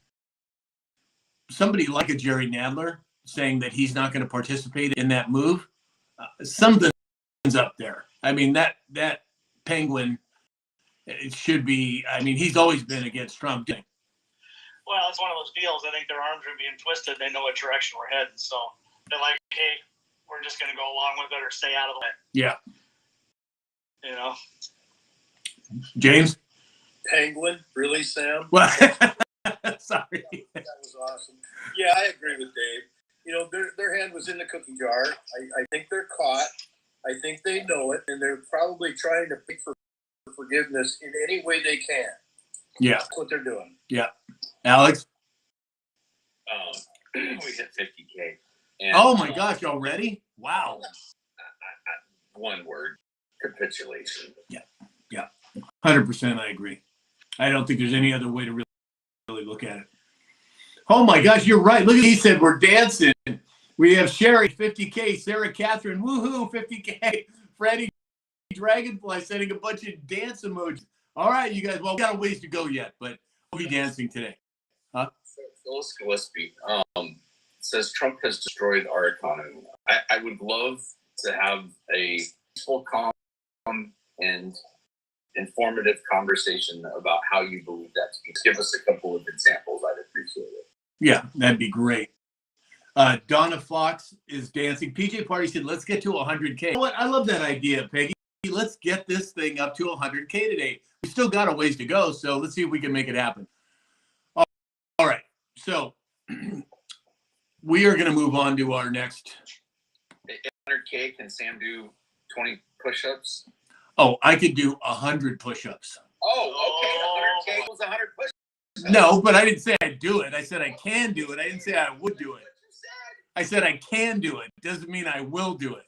somebody like a Jerry Nadler saying that he's not going to participate in that move. Something's up there. I mean, that penguin, it should be. I mean, he's always been against Trump. Well, it's one of those deals. I think their arms are being twisted. They know what direction we're heading. So they're like, hey, we're just going to go along with it or stay out of it. Yeah. You know? James? Penguin? Really, Sam? Well, sorry. That was awesome. Yeah, I agree with Dave. You know, their hand was in the cookie jar. I think they're caught. I think they know it, and they're probably trying to pick for forgiveness in any way they can. Yeah. That's what they're doing. Yeah. Alex? We hit 50K. And, Oh, my gosh, already? Wow. One word, capitulation. 100% I agree. I don't think there's any other way to really look at it. Oh, my gosh, you're right. Look at he said we're dancing. We have Sherry, 50K. Sarah Catherine, woohoo, 50K. Freddie Dragonfly sending a bunch of dance emojis. All right, you guys. Well, we got a ways to go yet, but we'll be dancing today. Phyllis Gillespie says Trump has destroyed our economy. I would love to have a peaceful, calm, and informative conversation about how you believe that to be. Give us a couple of examples. I'd appreciate it. Yeah, that'd be great. Donna Fox is dancing. PJ Party said, let's get to 100K. You know what? I love that idea, Peggy. Let's get this thing up to 100K today. We still got a ways to go, so let's see if we can make it happen. All right, so we are going to move on to our next. 100K, can Sam do 20 push-ups? Oh, I could do 100 push-ups. Oh, okay. 100K was 100 push-ups. No, but I didn't say I'd do it. I said I can do it. I didn't say I would do it. I said I can do it. Doesn't mean I will do it.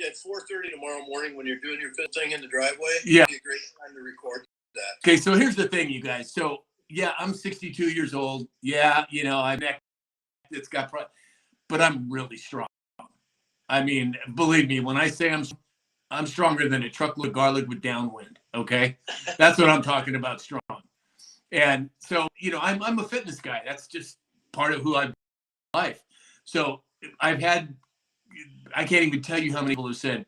At 4:30 tomorrow morning when you're doing your fifth thing in the driveway, Yeah. it'd be a great time to record that. Okay, so here's the thing, you guys. So yeah, I'm 62 years old. Yeah, you know, it's got, but I'm really strong. I mean, believe me, when I say I'm stronger than a truckload of garlic with downwind. Okay, that's what I'm talking about, strong. And so, you know, I'm a fitness guy. That's just part of who I'm in life. So I can't even tell you how many people have said,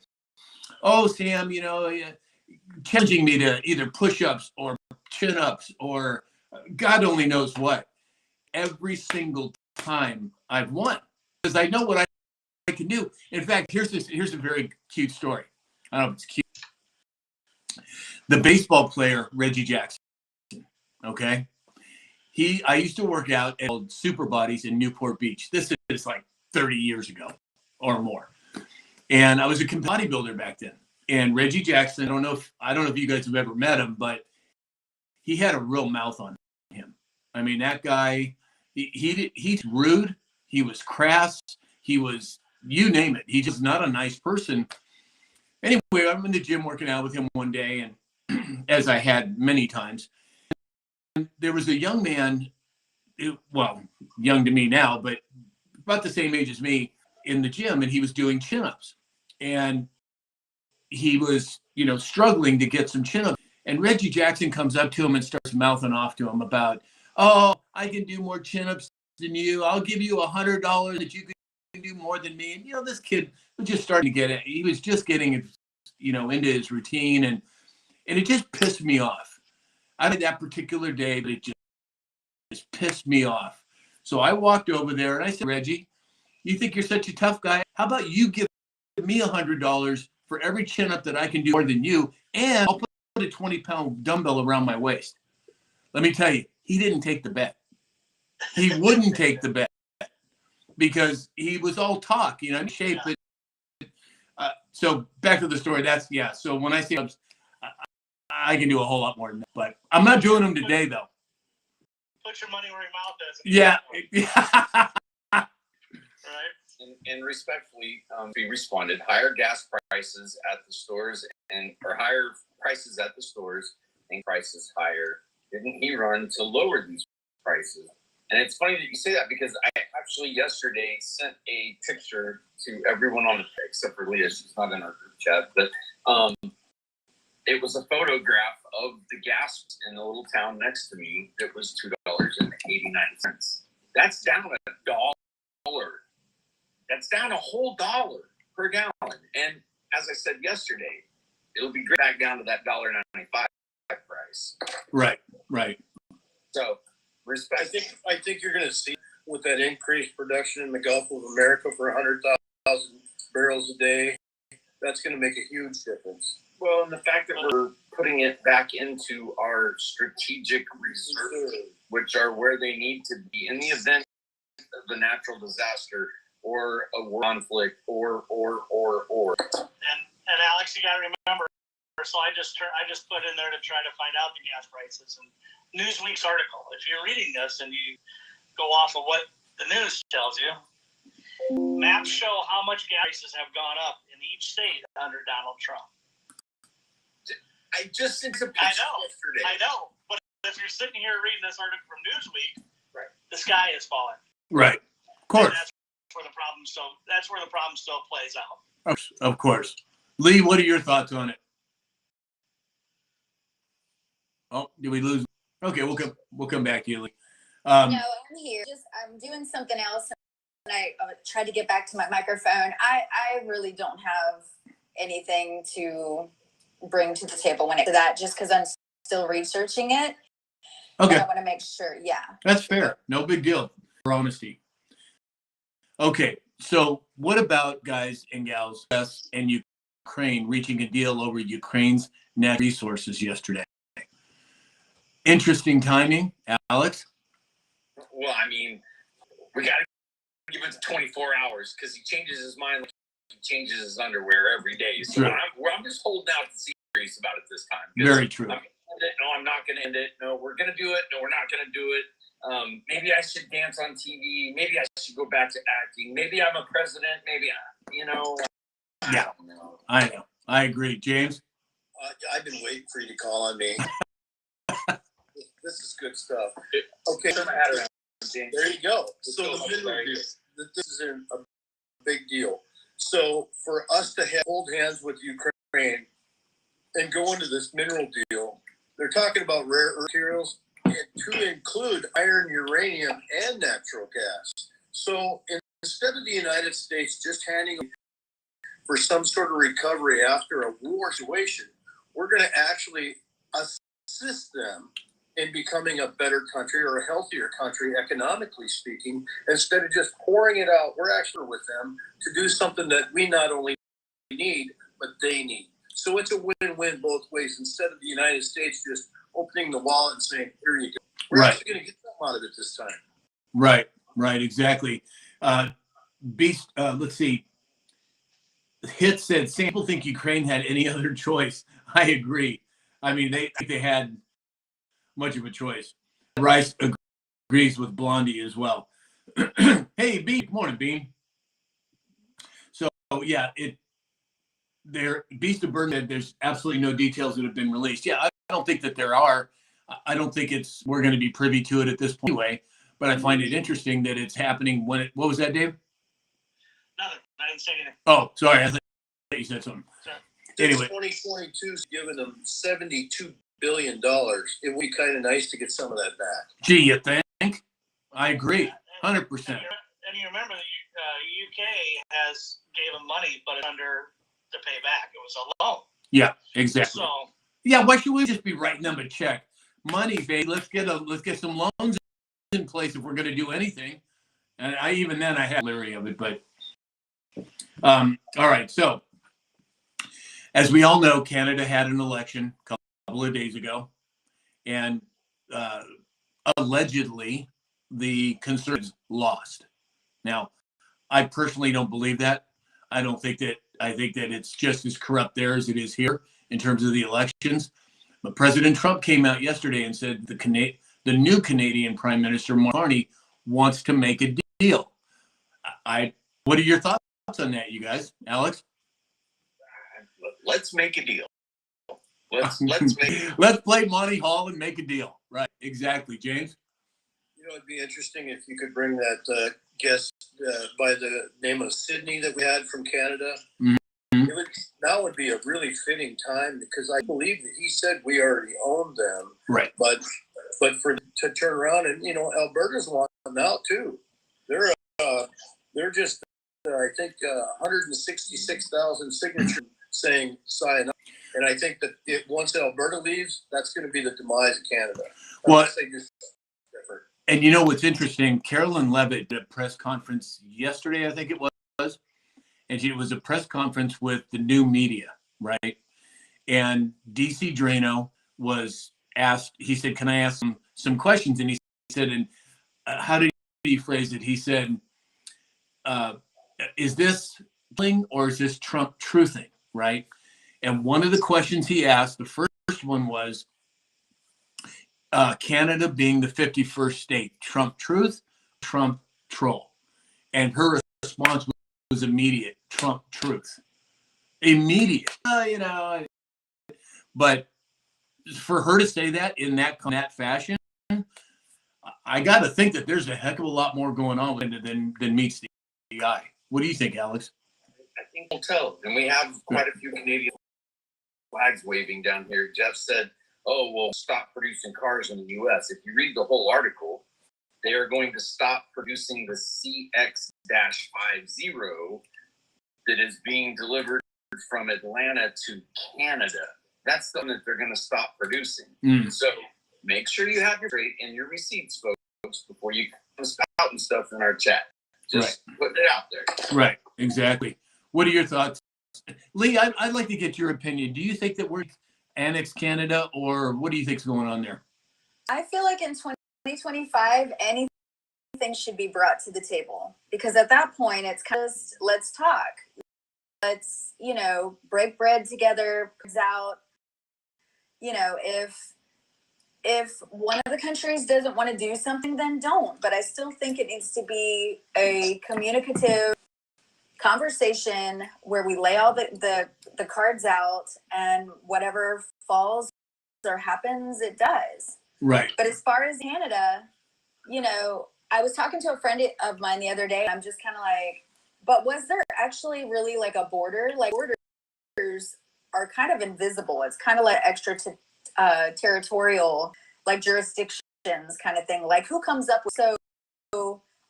"Oh, Sam, you know, challenging me to either push-ups or chin-ups or God only knows what." Every single time I've won because I know what I can do. In fact, here's a very cute story. I don't know if it's cute. The baseball player Reggie Jackson. Okay, I used to work out at Super Bodies in Newport Beach. This is like 30 years ago or more, and I was a bodybuilder back then. And Reggie Jackson, I don't know if you guys have ever met him, but he had a real mouth on him. I mean, that guy, he's rude. He was crass. He was, you name it. He's just not a nice person. Anyway, I'm in the gym working out with him one day, and as I had many times, and there was a young man, well, young to me now, but about the same age as me in the gym, and he was doing chin-ups. And he was, you know, struggling to get some chin-ups. And Reggie Jackson comes up to him and starts mouthing off to him about, "Oh, I can do more chin-ups than you. I'll give you $100 that you can do more than me." And, you know, this kid was just starting to get it. He was just getting, you know, into his routine. And it just pissed me off. I did that particular day, but it just pissed me off. So I walked over there and I said, "Reggie, you think you're such a tough guy? How about you give me $100 for every chin-up that I can do more than you, and I'll put a 20-pound dumbbell around my waist." Let me tell you, he didn't take the bet. He wouldn't take the bet because he was all talk, you know, in shape. But, so back to the story. So when I say I can do a whole lot more than that, but I'm not doing them today, though. Put your money where your mouth is. Yeah. Right. And respectfully, we responded, higher gas prices at the stores or higher prices at the stores and prices higher. Didn't he run to lower these prices? And it's funny that you say that because I actually yesterday sent a picture to everyone on the except for Leah. She's not in our group chat, but it was a photograph of the gas in the little town next to me. It was $2.89. That's down $1. That's down a whole $1 per gallon. And as I said yesterday, it'll be back down to that $1.95 price. Right. So, respect. I think you're going to see with that increased production in the Gulf of America for 100,000 barrels a day, that's going to make a huge difference. Well, and the fact that we're putting it back into our strategic reserves, which are where they need to be in the event of a natural disaster or a war conflict or. And Alex, you got to remember. So I just put in there to try to find out the gas prices and Newsweek's article. If you're reading this and you go off of what the news tells you, maps show how much gas prices have gone up in each state under Donald Trump. I just sent a picture yesterday. I know, but if you're sitting here reading this article from Newsweek, right, the sky is falling. Right. Of course. That's where the problem still plays out. Of course. Lee, what are your thoughts on it? Oh, did we lose? Okay, we'll come back to you. No, I'm here. I'm doing something else, and I tried to get back to my microphone. I really don't have anything to bring to the table when it to that, just because I'm still researching it. Okay, I want to make sure. Yeah, that's fair. No big deal. For honesty. Okay, so what about guys and gals US and Ukraine reaching a deal over Ukraine's natural resources yesterday? Interesting timing, Alex. Well, I mean, we got to give it 24 hours because he changes his mind like he changes his underwear every day. So True. I'm just holding out to see serious about it this time. Very true. No, I'm not going to end it. No, we're going to do it. No, we're not going to do it. Maybe I should dance on TV. Maybe I should go back to acting. Maybe I'm a president. Maybe Yeah, I know. I agree. James? I've been waiting for you to call on me. This is good stuff. Okay, there you go. So the middle deal. This is a big deal. So for us to hold hands with Ukraine and go into this mineral deal, they're talking about rare earth materials and to include iron, uranium, and natural gas. So instead of the United States just handing for some sort of recovery after a war situation, we're going to actually assist them in becoming a better country or a healthier country, economically speaking. Instead of just pouring it out, we're actually with them to do something that we not only need, but they need. So it's a win-win both ways. Instead of the United States just opening the wallet and saying, here you go. We're actually going to get something out of it this time. Right, exactly. Beast, let's see. Hit said, "Sample think Ukraine had any other choice." I agree. I mean, they had much of a choice. Rice agrees with Blondie as well. Hey, Bean. Good morning, Bean. So, yeah, Beast of Burden said there's absolutely no details that have been released. Yeah, I don't think that there are. I don't think we're going to be privy to it at this point anyway, but I find it interesting that it's happening when what was that, Dave? Nothing. I didn't say anything. Oh, sorry. I thought you said something. Sorry. Anyway. 2022 is giving them $72 billion. It would be kind of nice to get some of that back. Gee, you think? I agree. 100%. And you remember the UK gave them money, but it's under to pay back. It was a loan. Yeah, exactly. So yeah, why should we just be writing them a check? Money, babe. Let's get some loans in place if we're going to do anything. And I had leery of it, but all right. So as we all know, Canada had an election a couple of days ago, and allegedly the Conservatives lost. Now, I personally don't believe that. I think that it's just as corrupt there as it is here in terms of the elections. But President Trump came out yesterday and said the new Canadian Prime Minister, Mark Carney, wants to make a deal. What are your thoughts on that, you guys? Alex? Let's make a deal. Let's make Let's play Monty Hall and make a deal. Right, exactly. James? It'd be interesting if you could bring that guest by the name of Sydney that we had from Canada. Mm-hmm. That would be a really fitting time because I believe that he said we already owned them. Right. But to turn around and Alberta's wanting out too. They're just I think 166,000 signatures saying sign up, and I think that once Alberta leaves, that's going to be the demise of Canada. And you know what's interesting? Carolyn Levitt did a press conference yesterday, I think it was, and it was a press conference with the new media, right? And DC Drano was asked. He said, "Can I ask some questions?" And he said, "And how did he phrase it?" He said, "Is this thing or is this Trump truthing?" Right? And one of the questions he asked, the first one was, Canada being the 51st state, Trump truth, Trump troll. And her response was immediate, Trump truth. Immediate. But for her to say that in that fashion, I got to think that there's a heck of a lot more going on with it than meets the eye. What do you think, Alex? I think we'll tell. And we have quite a few Canadian flags waving down here. Jeff said oh, well, stop producing cars in the U.S. If you read the whole article, they are going to stop producing the CX-50 that is being delivered from Atlanta to Canada. That's the one that they're going to stop producing. So make sure you have your freight and your receipts, folks, before you come spouting stuff in our chat. Just putting it out there. Right, exactly. What are your thoughts? Lee, I'd like to get your opinion. Do you think that we're annex Canada, or what do you think's going on there? I feel like in 2025, anything should be brought to the table, because at that point, it's kind of just, let's talk. Let's, break bread together, out. If one of the countries doesn't want to do something, then don't. But I still think it needs to be a communicative conversation where we lay all the cards out, and whatever falls or happens, it does. Right. But as far as Canada, I was talking to a friend of mine the other day. I'm just kind of like, but was there actually really like a border? Like, borders are kind of invisible. It's kind of like extra territorial, like jurisdictions kind of thing. Like, who comes up with, so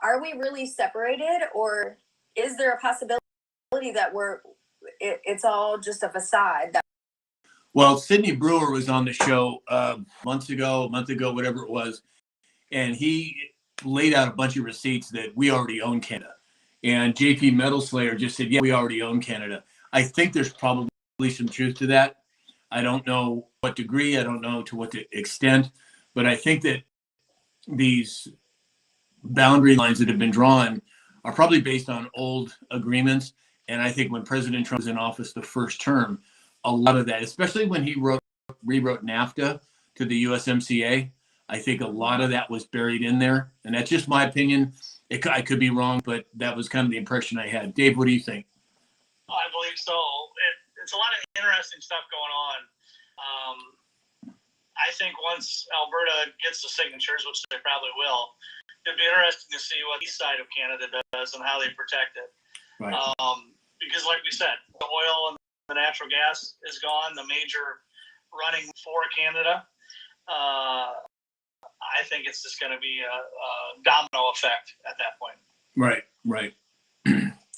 are we really separated, or is there a possibility that it's all just a facade? Well, Sidney Brewer was on the show a month ago, whatever it was, and he laid out a bunch of receipts that we already own Canada. And JP Metal Slayer just said, yeah, we already own Canada. I think there's probably some truth to that. I don't know what degree, I don't know to what extent, but I think that these boundary lines that have been drawn are probably based on old agreements. And I think when President Trump was in office the first term, a lot of that, especially when he rewrote NAFTA to the USMCA, I think a lot of that was buried in there. And that's just my opinion. I could be wrong, but that was kind of the impression I had. Dave, what do you think? I believe so. It's a lot of interesting stuff going on. I think once Alberta gets the signatures, which they probably will, it'd be interesting to see what the east side of Canada does and how they protect it. Right. Because like we said, the oil and the natural gas is gone, the major running for Canada. I think it's just going to be a domino effect at that point. Right.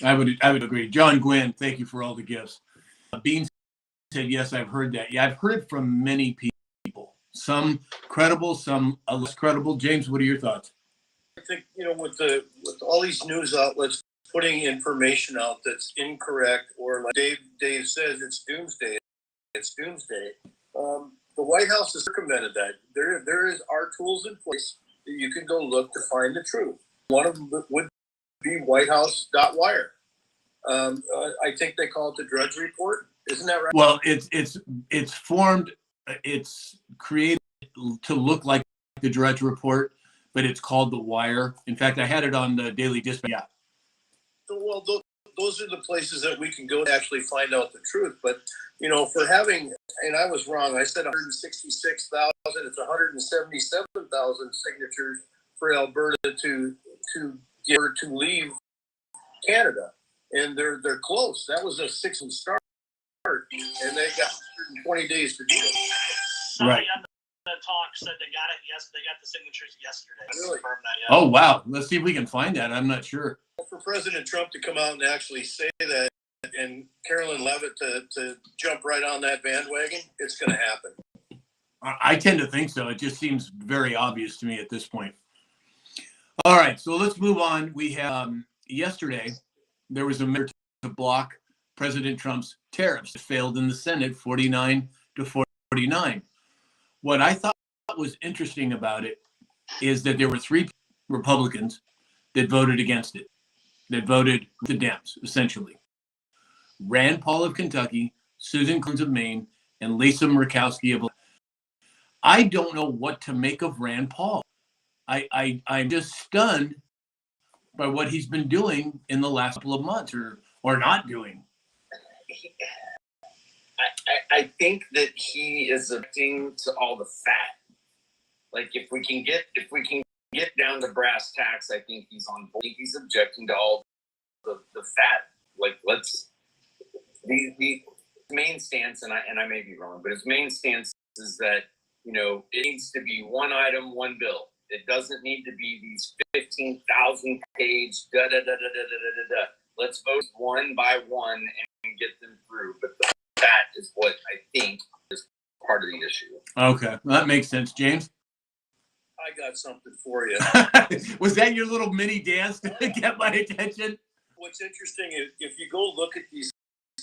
I would agree. John Gwynn, thank you for all the gifts. Bean said, yes, I've heard that. Yeah, I've heard it from many people. Some credible, some less credible. James, what are your thoughts? I think, with all these news outlets putting information out that's incorrect, or like Dave says, it's doomsday. The White House has circumvented that. There are tools in place that you can go look to find the truth. One of them would be whitehouse.wire. I think they call it the Drudge Report. Isn't that right? Well, it's formed, it's created to look like the Drudge Report, but it's called The Wire. In fact, I had it on the Daily Dispatch. Yeah. So, well, those are the places that we can go to actually find out the truth. But, for having, and I was wrong, I said 166,000, it's 177,000 signatures for Alberta to get her to leave Canada. And they're close. That was a 6 start, and they got 120 days to do it. Somebody on the talk said they got it. Yes, they got the signatures yesterday. Really? Oh, wow. Let's see if we can find that. I'm not sure. For President Trump to come out and actually say that, and Carolyn Levitt to jump right on that bandwagon, it's going to happen. I tend to think so. It just seems very obvious to me at this point. All right, so let's move on. We have yesterday, there was a measure to block President Trump's tariffs. It failed in the Senate, 49 to 49. What I thought was interesting about it is that there were 3 Republicans that voted against it, that voted the Dems, essentially. Rand Paul of Kentucky, Susan Collins of Maine, and Lisa Murkowski of. I don't know what to make of Rand Paul. I'm just stunned by what he's been doing in the last couple of months, or not doing. I think that he is objecting to all the fat. Like if we can get down to brass tacks, I think he's on board. I think he's objecting to all the fat. Like the main stance, and I may be wrong, but his main stance is that you know, it needs to be one item, one bill. It doesn't need to be these 15,000 page da da da da da da da da. Let's vote one by one and get them through. But that is what I think is part of the issue. Okay, well, that makes sense. James, I got something for you. was that your little mini dance to get my attention? What's interesting is if you go look at these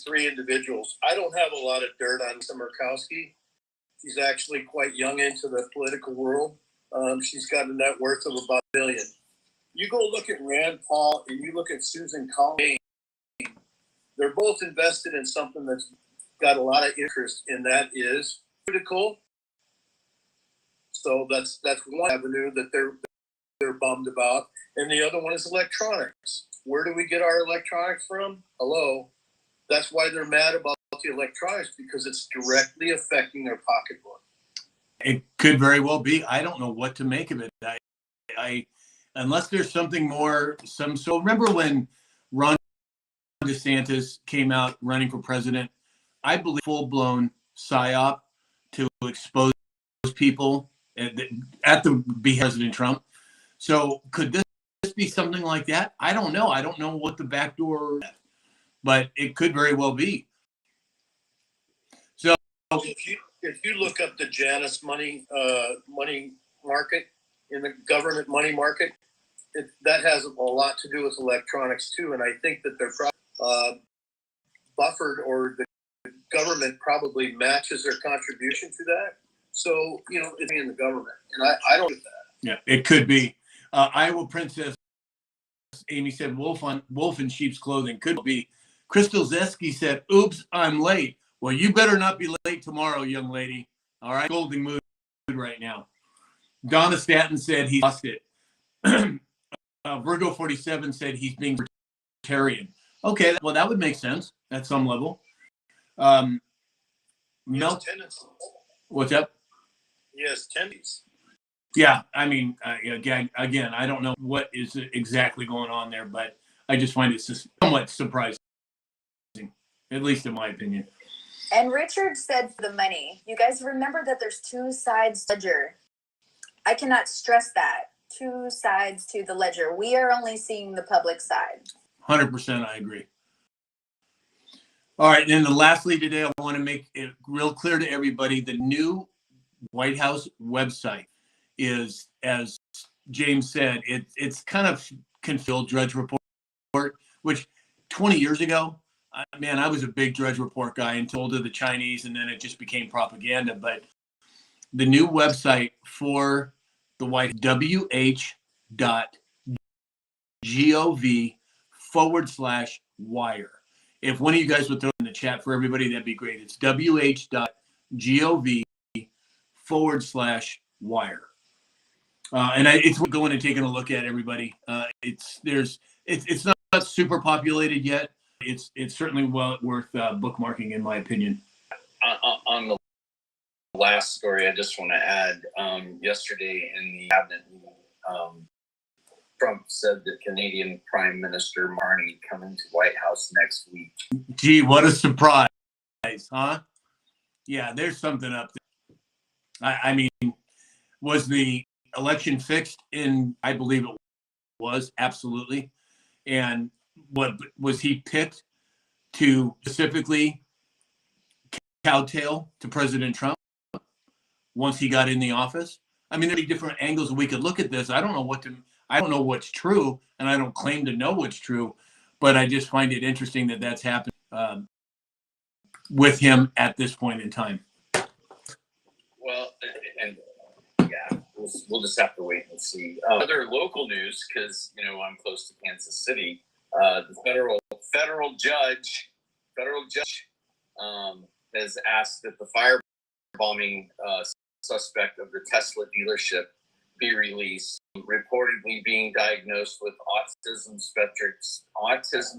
three individuals, I don't have a lot of dirt on Lisa Murkowski. She's actually quite young into the political world. She's got a net worth of about $1 billion. You go look at Rand Paul and you look at Susan Collins. They're both invested in something that's got a lot of interest, and that is critical. So that's one avenue that they're bummed about, and the other one is electronics. Where do we get our electronics from? Hello, that's why they're mad about the electronics, because it's directly affecting their pocketbook. It could very well be. I don't know what to make of it. I unless there's something more. So remember when Ron DeSantis came out running for president? I believe full-blown psyop to expose people at the behest of President Trump. So could this be something like that? I don't know. I don't know what the back door, but it could very well be. So if you look up the Janus money market in the government money market, that has a lot to do with electronics too. And I think that they're buffered, or the government probably matches their contribution to that. So, you know, it's in the government, and I don't get that. Yeah, it could be. Iowa Princess Amy said wolf in sheep's clothing. Could be. Crystal Zeski said, oops, I'm late. Well, you better not be late tomorrow, young lady. All right, scolding mood right now. Donna Stanton said he lost it. Virgo 47 said he's being libertarian. Okay, well, that would make sense at some level. Mel, what's up? Yes, tendencies. Yeah, I mean, again, I don't know what is exactly going on there, but I just find it somewhat surprising, at least in my opinion. And Richard said for the money, you guys remember that there's two sides to the ledger. I cannot stress that. Two sides to the ledger. We are only seeing the public side. 100%, I agree. All right, and then lastly today, I want to make it real clear to everybody, the new White House website is, as James said, it's kind of confilled Drudge Report, which 20 years ago, man, I was a big Drudge Report guy and told to the Chinese, and then it just became propaganda. But the new website for the White, wh.gov/wire. If one of you guys would throw in the chat for everybody, that'd be great. It's wh.gov/wire. And it's going and taking a look at everybody. It's not super populated yet. It's certainly well worth bookmarking, in my opinion. On the last story, I just want to add, yesterday in the cabinet meeting, Trump said that Canadian Prime Minister Marnie coming to White House next week. Gee, what a surprise, huh? Yeah, there's something up there. I mean, was the election fixed? I believe it was, absolutely. And what was he picked to specifically kowtow to President Trump once he got in the office? I mean, there are different angles we could look at this. I don't know what's true, and I don't claim to know what's true, but I just find it interesting that that's happened with him at this point in time. Well, and yeah, we'll just have to wait and see. Other local news, because I'm close to Kansas City. The federal judge has asked that the firebombing suspect of the Tesla dealership be released, reportedly being diagnosed with autism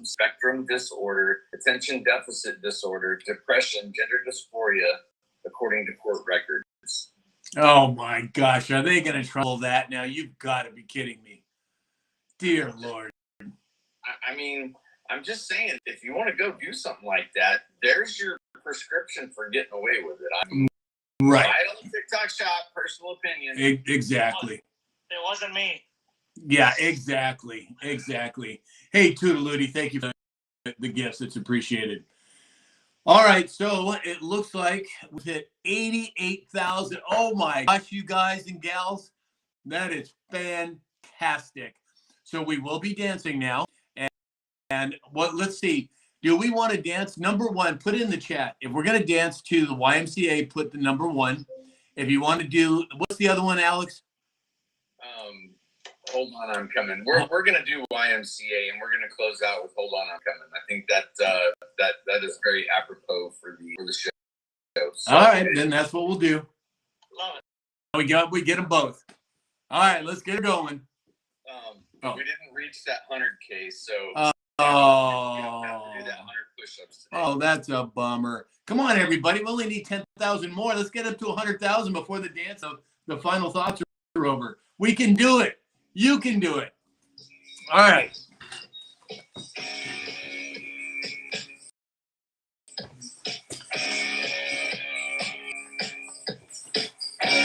spectrum disorder, attention deficit disorder, depression, gender dysphoria, according to court records. Oh my gosh, are they going to trouble that now? You've got to be kidding me. Dear Lord. I mean, I'm just saying, if you want to go do something like that, there's your prescription for getting away with it. Right. Right on the TikTok shop, personal opinion. Exactly. It wasn't me. Yeah, exactly. Exactly. Hey, Toodalooty, thank you for the gifts. It's appreciated. All right, so it looks like we hit 88,000. Oh my gosh, you guys and gals, that is fantastic. So we will be dancing now. And what? Let's see. Do we want to dance? Number one, put it in the chat. If we're going to dance to the YMCA, put the number one. If you want to do, what's the other one, Alex? Hold on, I'm coming. We're gonna do YMCA, and we're gonna close out with Hold On, I'm Coming. I think that is very apropos for the show. So, All right, then that's what we'll do. Love it. We get them both. All right, let's get it going. We didn't reach that 100K, so Oh. we don't have to do that 100 push-ups today. Oh, that's a bummer. Come on, everybody. We only need 10,000 more. Let's get up to 100,000 before the dance of the final thoughts are over. We can do it. You can do it. All right.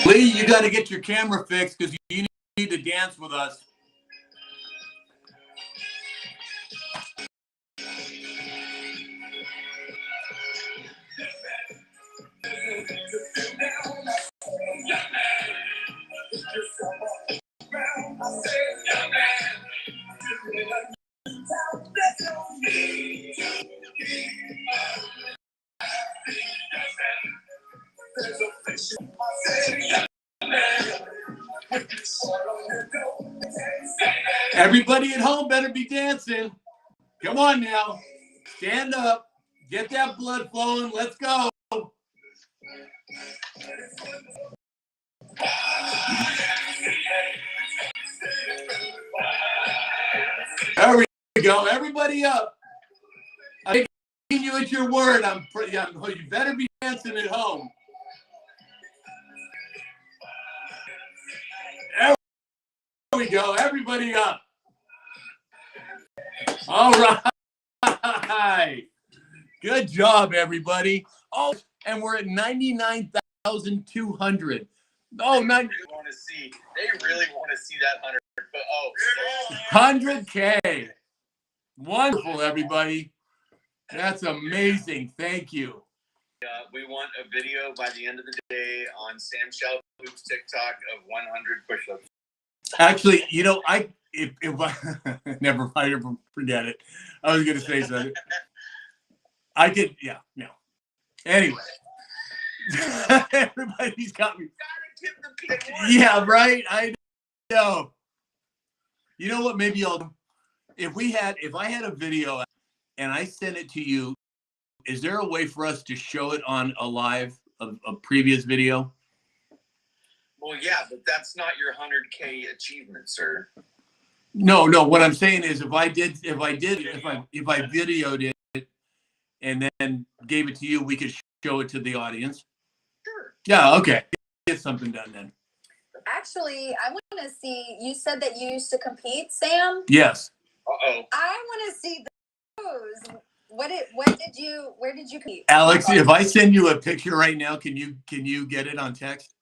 Lee, you got to get your camera fixed because you need to dance with us. Everybody at home better be dancing. Come on now. Stand up. Get that blood flowing. Let's go. There we go. Everybody up. I'm taking you at your word. You better be dancing at home. There we go. Everybody up. All right. Good job, everybody. Oh, and we're at 99,200. Oh, They really want to see that 100. But 100K. Wonderful, everybody. That's amazing. Thank you. we want a video by the end of the day on Sam Shalhoub's TikTok of 100 push-ups. Actually, if I never mind, forget it. I was gonna say something. I could, no. Anyway, everybody's got me. Gotta give the people. Yeah, right. I know. You know what? Maybe if I had a video and I sent it to you, is there a way for us to show it on a previous video? Well, yeah, but that's not your 100K achievement, sir. No. What I'm saying is, if I videoed it and then gave it to you, we could show it to the audience. Sure. Yeah. Okay. Get something done then. Actually, I want to see. You said that you used to compete, Sam. Yes. Uh-oh. I want to see those. Where did you compete? Alex, if I send you a picture right now, can you get it on text?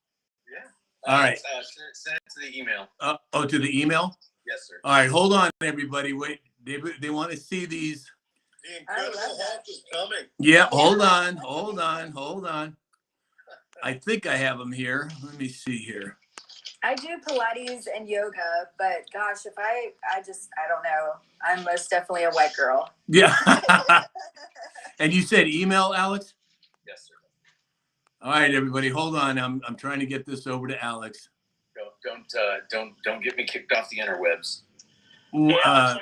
Yeah. All right. Send it to the email. To the email? Yes, sir. All right. Hold on, everybody. Wait. They want to see these. The Incredible Hulk is coming. Yeah. Hold on. I think I have them here. Let me see here. I do Pilates and yoga, but gosh, if I don't know. I'm most definitely a white girl. Yeah. And you said email, Alex? Yes, sir. All right, everybody, hold on. I'm trying to get this over to Alex. Don't get me kicked off the interwebs. Look at,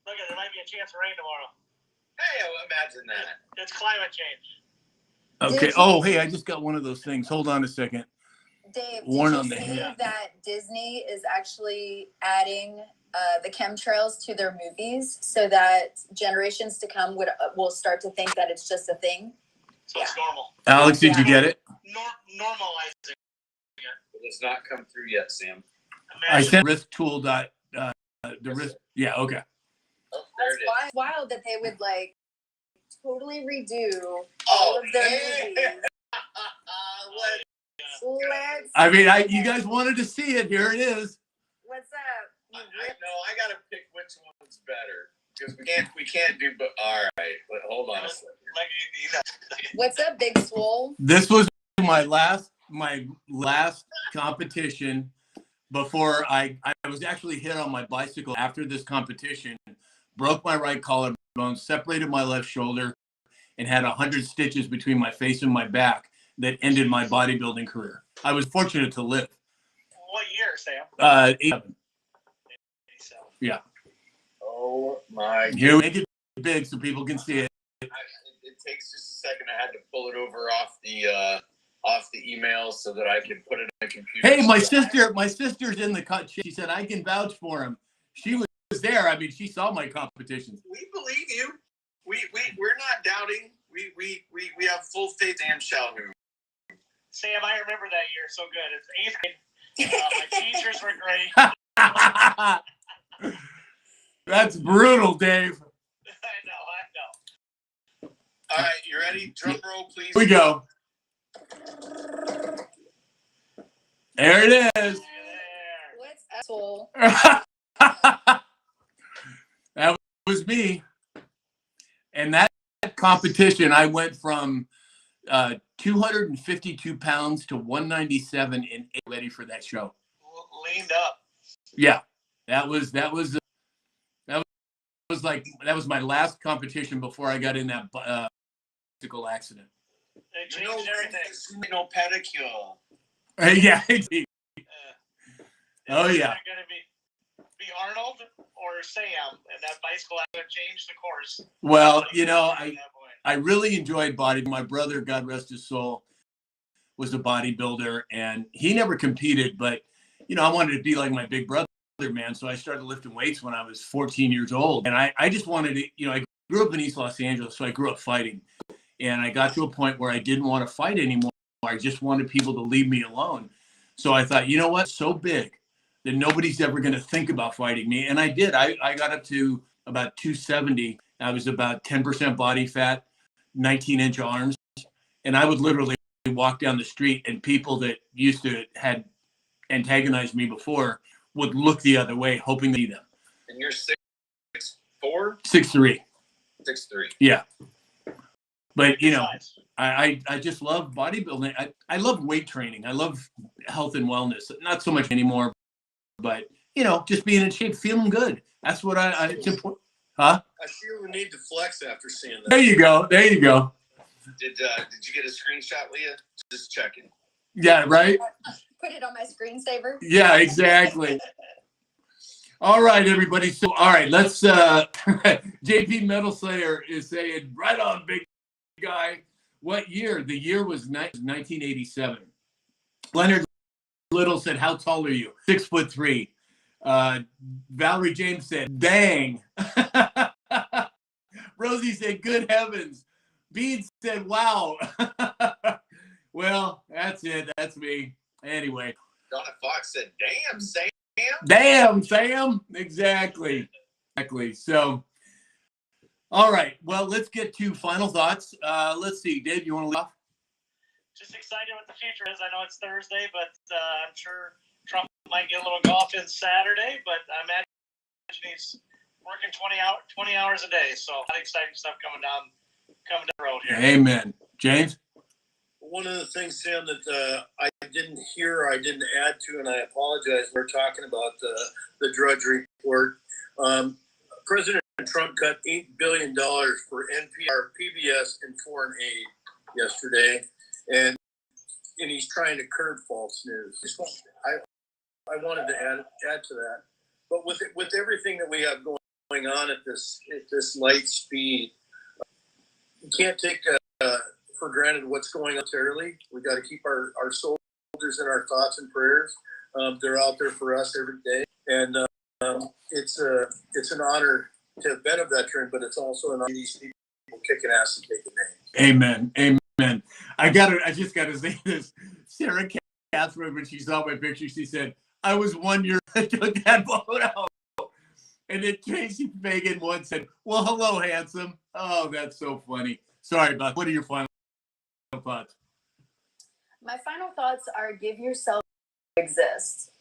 there might be a chance of rain tomorrow. Hey, imagine that. It's climate change. Okay. Oh, hey, I just got one of those things. Hold on a second. Dave, Warn did on you the see hand. that Disney is actually adding the chemtrails to their movies so that generations to come will start to think that it's just a thing? So it's normal. Alex, did you get it? Normalizing it. It has not come through yet, Sam. I Imagine. sent risktool. The risk. Yeah. Okay. Oh, there it is. That's wild that they would totally redo all of their movies. I mean, you guys wanted to see it. Here it is. What's up? I know I gotta pick which one's better because we can't do. But all right, but hold on a second. What's up, Big Swole? This was my last competition before I was actually hit on my bicycle after this competition, broke my right collarbone, separated my left shoulder, and had 100 stitches between my face and my back that ended my bodybuilding career. I was fortunate to live. What year, Sam? 87. Yeah. Oh my! Here, make it big so people can see it. It takes just a second. I had to pull it over off the email so that I could put it on the computer. Hey, my sister's in the cut. She said I can vouch for him. She was there. I mean, she saw my competitions. We believe you. We're not doubting. We have full faith in Calhoun. Sam, I remember that year so good. It's 8th grade. My teachers were great. That's brutal, Dave. I know. All right, you ready? Drum roll, please. Here we go. There it is. There. What's up, Swole? That was me. And that competition, I went from 252 pounds to 197 and ready for that show. Leaned up. Yeah, that was my last competition before I got in that bicycle accident. It changed everything. No pedicure. Yeah. Indeed. Oh yeah. It's going to be Arnold or Sam, and that bicycle accident changed the course. Well, you know, I really enjoyed bodybuilding. My brother, God rest his soul, was a bodybuilder, and he never competed, but you know, I wanted to be like my big brother, man. So I started lifting weights when I was 14 years old. And I just wanted to, you know, I grew up in East Los Angeles, so I grew up fighting. And I got to a point where I didn't want to fight anymore. I just wanted people to leave me alone. So I thought, you know what? It's so big that nobody's ever going to think about fighting me. And I did. I got up to about 270. I was about 10% body fat, 19-inch arms. And I would literally walk down the street, and people that used to had antagonized me before would look the other way, hoping to see them. And you're 6'4"? 6'3". 6'3". Yeah. But, you know, I just love bodybuilding. I love weight training. I love health and wellness. Not so much anymore, but, you know, just being in shape, feeling good. That's what it's important. Huh? I feel the need to flex after seeing that. There you go. There you go. Did you get a screenshot, Leah? Just checking. Yeah, right? Put it on my screensaver. Yeah, exactly. All right, everybody. So, all right, let's, JP Metal Slayer is saying, right on, big guy. What year? The year was 1987. Leonard Little said, how tall are you? 6'3". Valerie James said, dang. Rosie said, good heavens. Bede said, wow. Well, that's it. That's me. Anyway. Donna Fox said, damn, Sam. Damn, Sam. Exactly. Exactly. So, all right. Well, let's get to final thoughts. Let's see. Dave, you want to lead off? Just excited what the future is. I know it's Thursday, but I'm sure Trump might get a little golf in Saturday, but I imagine he's working 20 hours a day. So a lot of exciting stuff coming down the road here. Amen. James? One of the things, Sam, that I didn't hear, I didn't add to, and I apologize, we're talking about the Drudge Report. President Trump cut $8 billion for NPR, PBS, and foreign aid yesterday, and he's trying to curb false news. I wanted to add to that. But with everything that we have going on at this light speed, you can't take for granted what's going on militarily. We got to keep our soldiers in our thoughts and prayers. They're out there for us every day, and it's an honor to have been a veteran, but it's also an honor to these people kicking ass and taking names. Amen. Amen. I just gotta say this. Sarah Catherine, when she saw my picture, she said, I was 1 year I took that photo. And then Tracy Fagan once said, well, hello, handsome. Oh, that's so funny. Sorry about that. What are your final thoughts? my final thoughts are give yourself exist.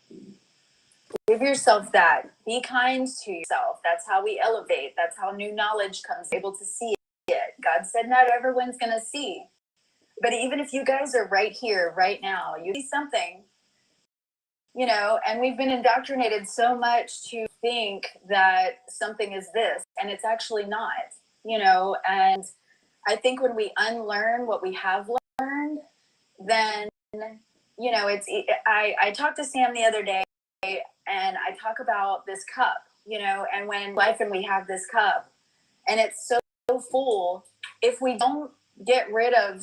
Give yourself that. Be kind to yourself. That's how we elevate. That's how new knowledge comes, able to see it. God said not everyone's going to see. But even if you guys are right here, right now, you see something, you know, and we've been indoctrinated so much to think that something is this, and it's actually not, you know. And I think when we unlearn what we have learned, then, you know, I talked to Sam the other day, and I talk about this cup, you know, and when life and we have this cup and it's so full, if we don't get rid of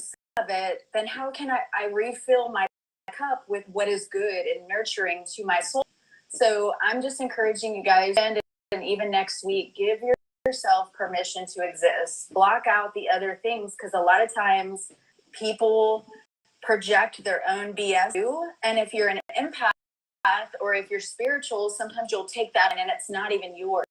it, then how can I refill my cup with what is good and nurturing to my soul? So I'm just encouraging you guys, and even next week, give yourself permission to exist. Block out the other things, because a lot of times people project their own BS, and if you're an empath or if you're spiritual, sometimes you'll take that and it's not even yours.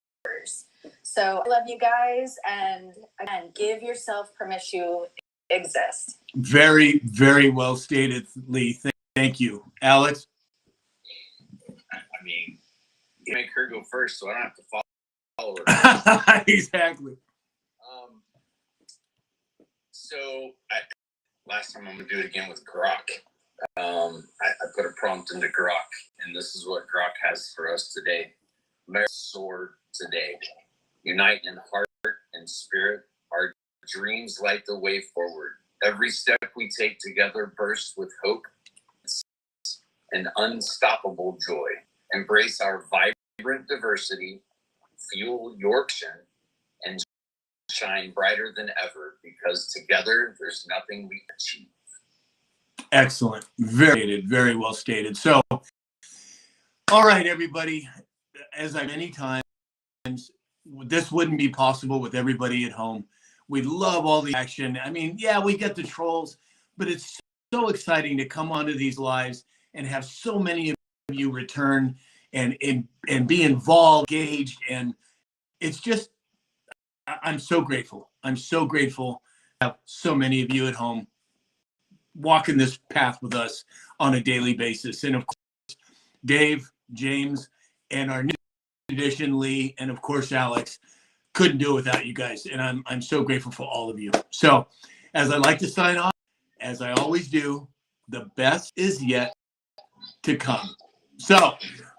So I love you guys, and again, give yourself permission to exist. Very, very well stated, Lee. Thank you. Alex? I mean, you make her go first, so I don't have to follow her. Exactly. Last time I'm going to do it again with Grok. I put a prompt into Grok, and this is what Grok has for us today. May soar today. Unite in heart and spirit. Our dreams light the way forward. Every step we take together bursts with hope and unstoppable joy. Embrace our vibrant diversity, fuel your action, and shine brighter than ever, because together there's nothing we can achieve. Excellent. Very well stated. So, all right, everybody. As I many times, this wouldn't be possible with everybody at home. We love all the action. I mean, yeah, we get the trolls, but it's so exciting to come onto these lives and have so many of you return and be involved, engaged, and it's just, I'm so grateful. I'm so grateful to have so many of you at home walking this path with us on a daily basis. And of course, Dave, James, and our new addition, Lee, and of course, Alex, couldn't do it without you guys. And I'm so grateful for all of you. So as I like to sign off, as I always do, the best is yet to come. So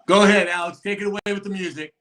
go ahead, Alex, take it away with the music.